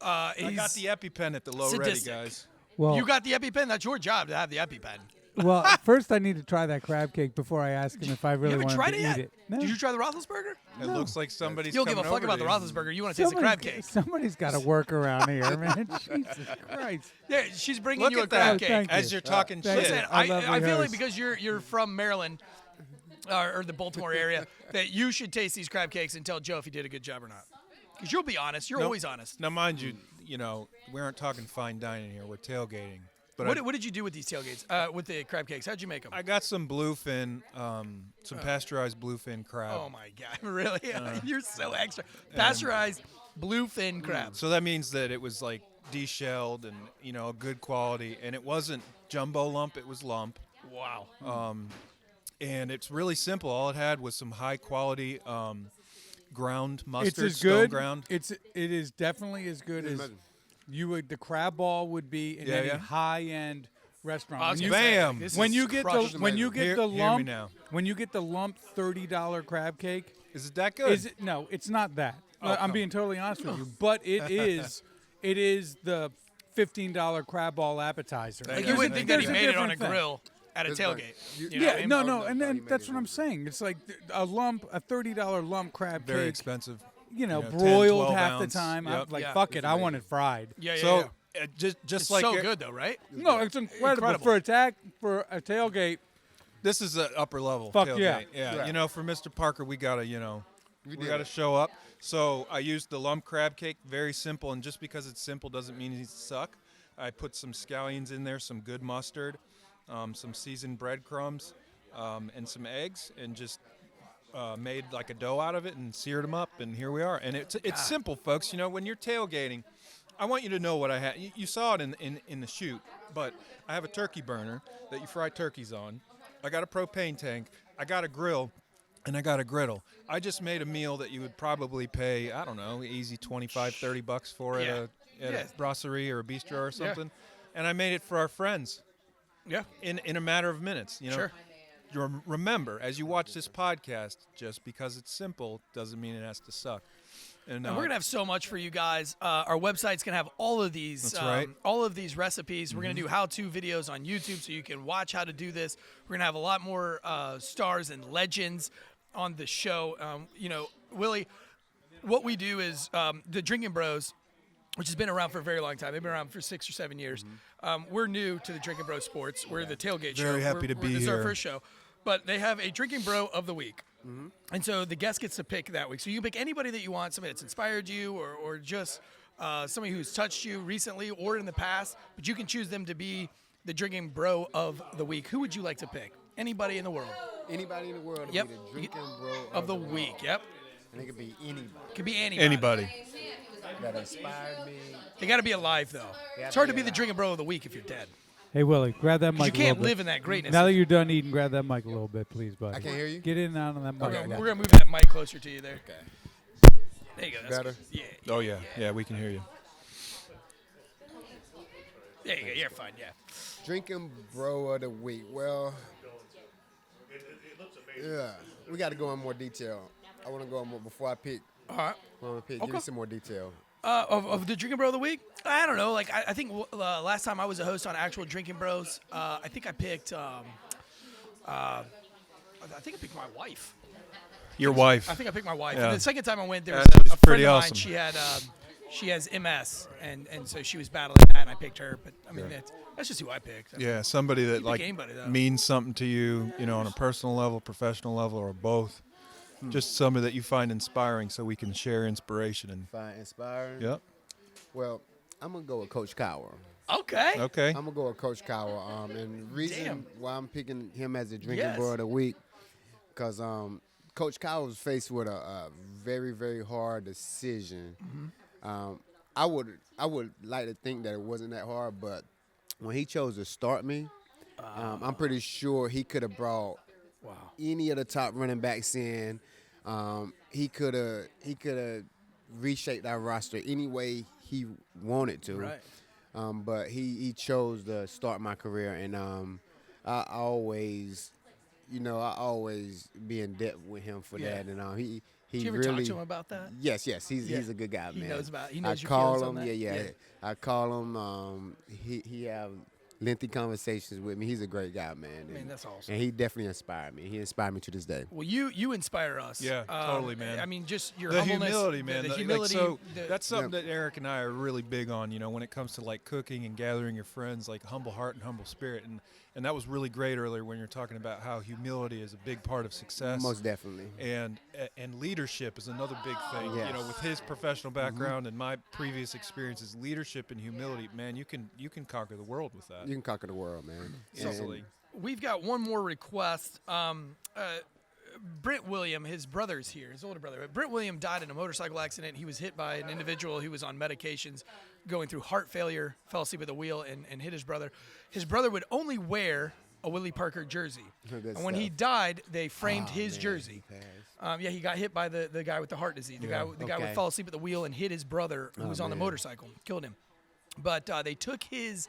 I got the EpiPen at the low ready, sadistic. guys. Well, you got the EpiPen. That's your job to have the EpiPen. well, first I need to try that crab cake before I ask him if I You really haven't want tried to it eat yet? it. No. Did you try the RothelesBURGER? It looks like somebody's You don't give a coming fuck over about the to you. RothelesBURGER. You want to taste the crab cake. Somebody's got to work around here, man. Jesus Christ. Yeah, she's bringing Look you a at crab that. cake. Thank As you. you're talking Thank shit. you. Listen, I I love feel like rehearse. because you're from Maryland or the Baltimore area that you should taste these crab cakes and tell Joe if he did a good job or not. Because you'll be honest. You're Nope. always honest. Now, mind you, we aren't talking fine dining here. We're tailgating. But What did you do with these tailgates, with the crab cakes? How'd you make them? I got some bluefin, some pasteurized bluefin crab. Oh, my God. Really? You're so extra. Pasteurized bluefin crab. So that means that it was like deshelled and, good quality. And it wasn't jumbo lump, it was lump. Wow. And it's really simple. All it had was some high quality ground mustard, It's as stone good. ground. It is definitely as good as the crab ball would be in Yeah, any yeah. high-end restaurant. I was When gonna you, say, Bam. this when is you get crushed. the when you get Hear- the hear me lump now. when you get the lump $30 crab cake, Is it that good? is it no? It's not that. I'm come being totally honest with you, but it is the $15 crab ball appetizer. Like, Like, There's you a- wouldn't think that he there's a made it on a different thing. grill at a There's tailgate. like- You know what I Yeah, mean? no, I no, thought and he then made that's it what I'm on- saying. It's like a $30 lump crab Very cake, expensive. you know, 10, broiled 12 half the ounce. time. I'm Yep. like, Yeah. fuck it, I want it fried. Yeah. So just It's like so your- good, though, right? No, it's incredible. For a tailgate. This is an upper level Fuck tailgate. yeah. Yeah. For Mr. Parker, we gotta, we gotta show up. So I used the lump crab cake, very simple, and just because it's simple doesn't mean it needs to suck. I put some scallions in there, some good mustard, some seasoned breadcrumbs, and some eggs, and just made like a dough out of it and seared them up, and here we are. And it's simple, folks. When you're tailgating, I want you to know what I had. You saw it in the shoot, but I have a turkey burner that you fry turkeys on. I got a propane tank. I got a grill and I got a griddle. I just made a meal that you would probably pay, I don't know, easy $25-$30 for at a brasserie or a bistro or something. And I made it for our friends. Yeah. In a matter of minutes, you know. Sure. Remember, as you watch this podcast, just because it's simple doesn't mean it has to suck. And we're gonna have so much for you guys. Our website's gonna have all of these, all of these recipes. We're gonna do how-to videos on YouTube, so you can watch how to do this. We're gonna have a lot more stars and legends on the show. You know, Willie, what we do is the Drinking Bros, which has been around for a very long time. They've been around for 6 or 7 years. We're new to the Drinking Bro Sports. We're the Tailgate show. Very happy to be This is here. our first show. But they have a Drinking Bro of the week. And so the guest gets to pick that week. So you can pick anybody that you want, somebody that's inspired you or just somebody who's touched you recently or in the past. But you can choose them to be the Drinking Bro of the week. Who would you like to pick? Anybody in the world. Anybody in the world Yep. be the Drinking Bro Of the week, yep. And it could be anybody. Could be anybody. Anybody. That inspired me. They got to be alive, though. It's hard to be the Drinking Bro of the week if you're dead. Hey, Willie, grab that mic You a little can't bit. live in that greatness. Now that you're done eating, grab that mic a little bit, please, buddy. I can't hear you. Get in and out on that mic. We're going to move that mic closer to you there. Okay. There you go. That's Better? good. Yeah. Oh, yeah. Yeah, we can hear you. There you go. You're fine, yeah. Drinking Bro of the week. Well, yeah, we got to go in more detail. I want to go in more before I pick. All right. Give me some more detail. Of the Drinking Bro of the week? I don't know. Like, I think last time I was a host on actual Drinking Bros, I think I picked my wife. Your wife. I think I picked my wife. Yeah. The second time I went, there was That's a friend pretty of awesome. mine. She has MS, and so she was battling that, and I picked her. But I mean, that's just who I picked. I mean, Yeah, somebody that like anybody, though. means something to you, you know, on a personal level, professional level, or both. Just somebody that you find inspiring, so we can share inspiration. And Find inspiring. yep. Well, I'm gonna go with Coach Cowher. Okay. Okay. I'm gonna go with Coach Cowher. And the reason Damn. why I'm picking him as the Drinking Yes. Bro of the week, because Coach Cowher was faced with a very, very hard decision. I would like to think that it wasn't that hard, but when he chose to start me, I'm pretty sure he could have brought any of the top running backs in. He could have reshaped our roster any way he wanted to. Right. But he chose to start my career, and I always be in debt with him for that. And he Did you ever really talk to him about that? Yes, he's a good guy, He man. knows I your call feelings on him, that? yeah. I call him. He have lengthy conversations with me. He's a great guy, man. I mean, that's awesome. And he definitely inspired me. He inspired me to this day. Well, you inspire us. Yeah, totally, man. I mean, just your The humbleness, humility, man. The Like, humility. so the- that's something that Eric and I are really big on, you know, when it comes to like cooking and gathering your friends, like humble heart and humble spirit. And that was really great earlier when you're talking about how humility is a big part of success. Most definitely. And leadership is another big thing. Yes. You know, with his professional background and my previous experiences, leadership and humility, man, you can conquer the world with that. You can conquer the world, man. Easily. We've got one more request. Brent William, his brother's here, his older brother. Brent William died in a motorcycle accident. He was hit by an individual who was on medications, going through heart failure, fell asleep at the wheel, and hit his brother. His brother would only wear a Willie Parker jersey. Good And when he stuff. died, they framed his man, jersey. he passed. He got hit by the guy with the heart disease. The guy would Okay. fall asleep at the wheel and hit his brother who was on the man. motorcycle, killed him. But they took his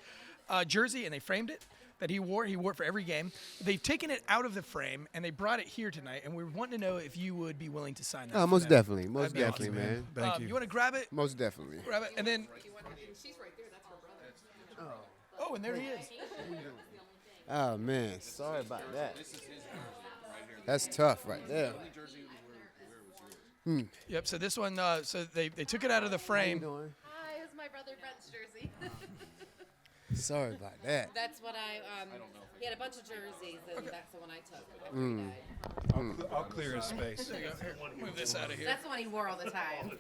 jersey and they framed it that he wore. He wore it for every game. They've taken it out of the frame and they brought it here tonight. And we were wanting to know if you would be willing to sign that. for Most them. definitely. Most That'd be definitely, awesome. man. Thank you. You want to grab it? Most definitely. Grab it, and then. Oh, and there he is. Oh, man. Sorry about that. That's tough right there. Yep. So this one. So they took it out of the frame. Doing? Hi, it's my brother Brent's jersey. Sorry about that. That's what he had a bunch of jerseys, and that's the one I took. After he died. I'll clear his space. There you go. Here, move this out of here. That's the one he wore all the time.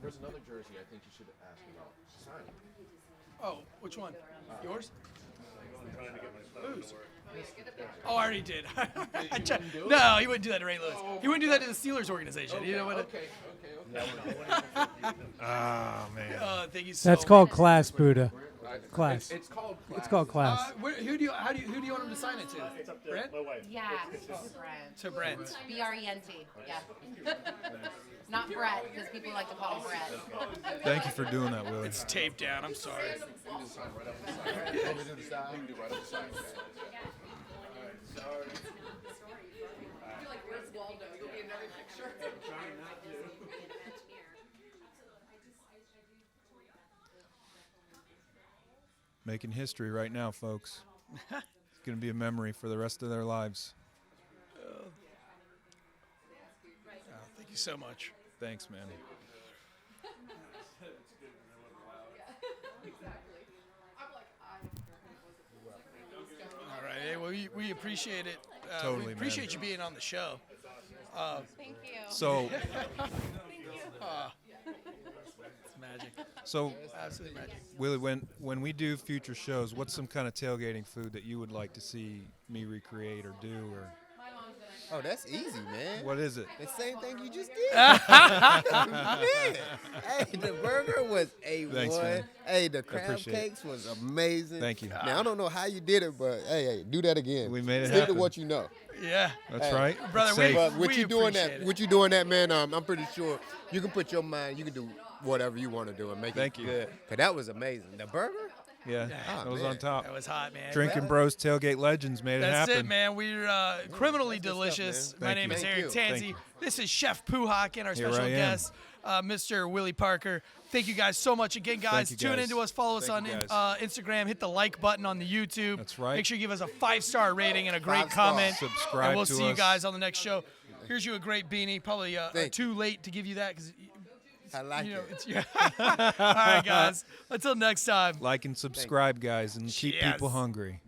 There's another jersey I think you should ask about. Sign. Oh, which one? Yours? Whose? Oh, I already did. No, he wouldn't do that to Ray Lewis. He wouldn't do that to the Steelers organization. You know what? Ah, man. Thank you so That's called class, Buddha. Class. It's called It's called class. Who do you want him to sign it to? It's up to Brent? my wife. Yeah, to Brent. To Brent. B-R-E-N-T. Yeah. Not Brett, because people like to call him Brett. Thank you for doing that, Willie. It's taped down. I'm sorry. Making history right now, folks. It's going to be a memory for the rest of their lives. Thank you so much. Thanks, man. All right. Hey, well, we appreciate it. Totally, we appreciate man. you being on the show. Thank you. So, It's magic. so Absolutely magic. Willie, when we do future shows, what's some kind of tailgating food that you would like to see me recreate or do? Or Oh, that's easy, man. what is it? The same thing you just did. Man. Hey, the burger was A1. Thanks, man. Hey, the crab appreciate it. cakes was amazing. Thank you. Now, I don't know how you did it, but hey, do that again. We made it Stick happen. to what you know. Yeah. That's Hey, right. brother, It's we- safe. But what you doing appreciate that? it. What you doing that, man? I'm pretty sure you can put your mind. You can do whatever you want to do and make Thank it you. good. Cause that was amazing. The burger. Yeah, Ah, that was man. on top. That was hot, man. Drinking Bros Tailgate Legends made it That's happen. it, man. We're criminally delicious. man. My Thank name you. is Thank Eric you. Thank Tansey. you. This is Chef Puhak and our Here special I am. guest, Mr. Willie Parker. Thank you guys so much again, guys. you, Tune guys. into us. Follow us Thank you, on Instagram. Hit the like button on the YouTube. That's right. Make sure you give us a 5-star rating and a great 5 stars. comment. Subscribe And we'll to see you us. guys on the next show. Here's you a great beanie. Probably Thank too late to give you that because I like you know it. it's yeah. All right, guys. Until next time. Like and subscribe, guys, and keep Yes. people hungry.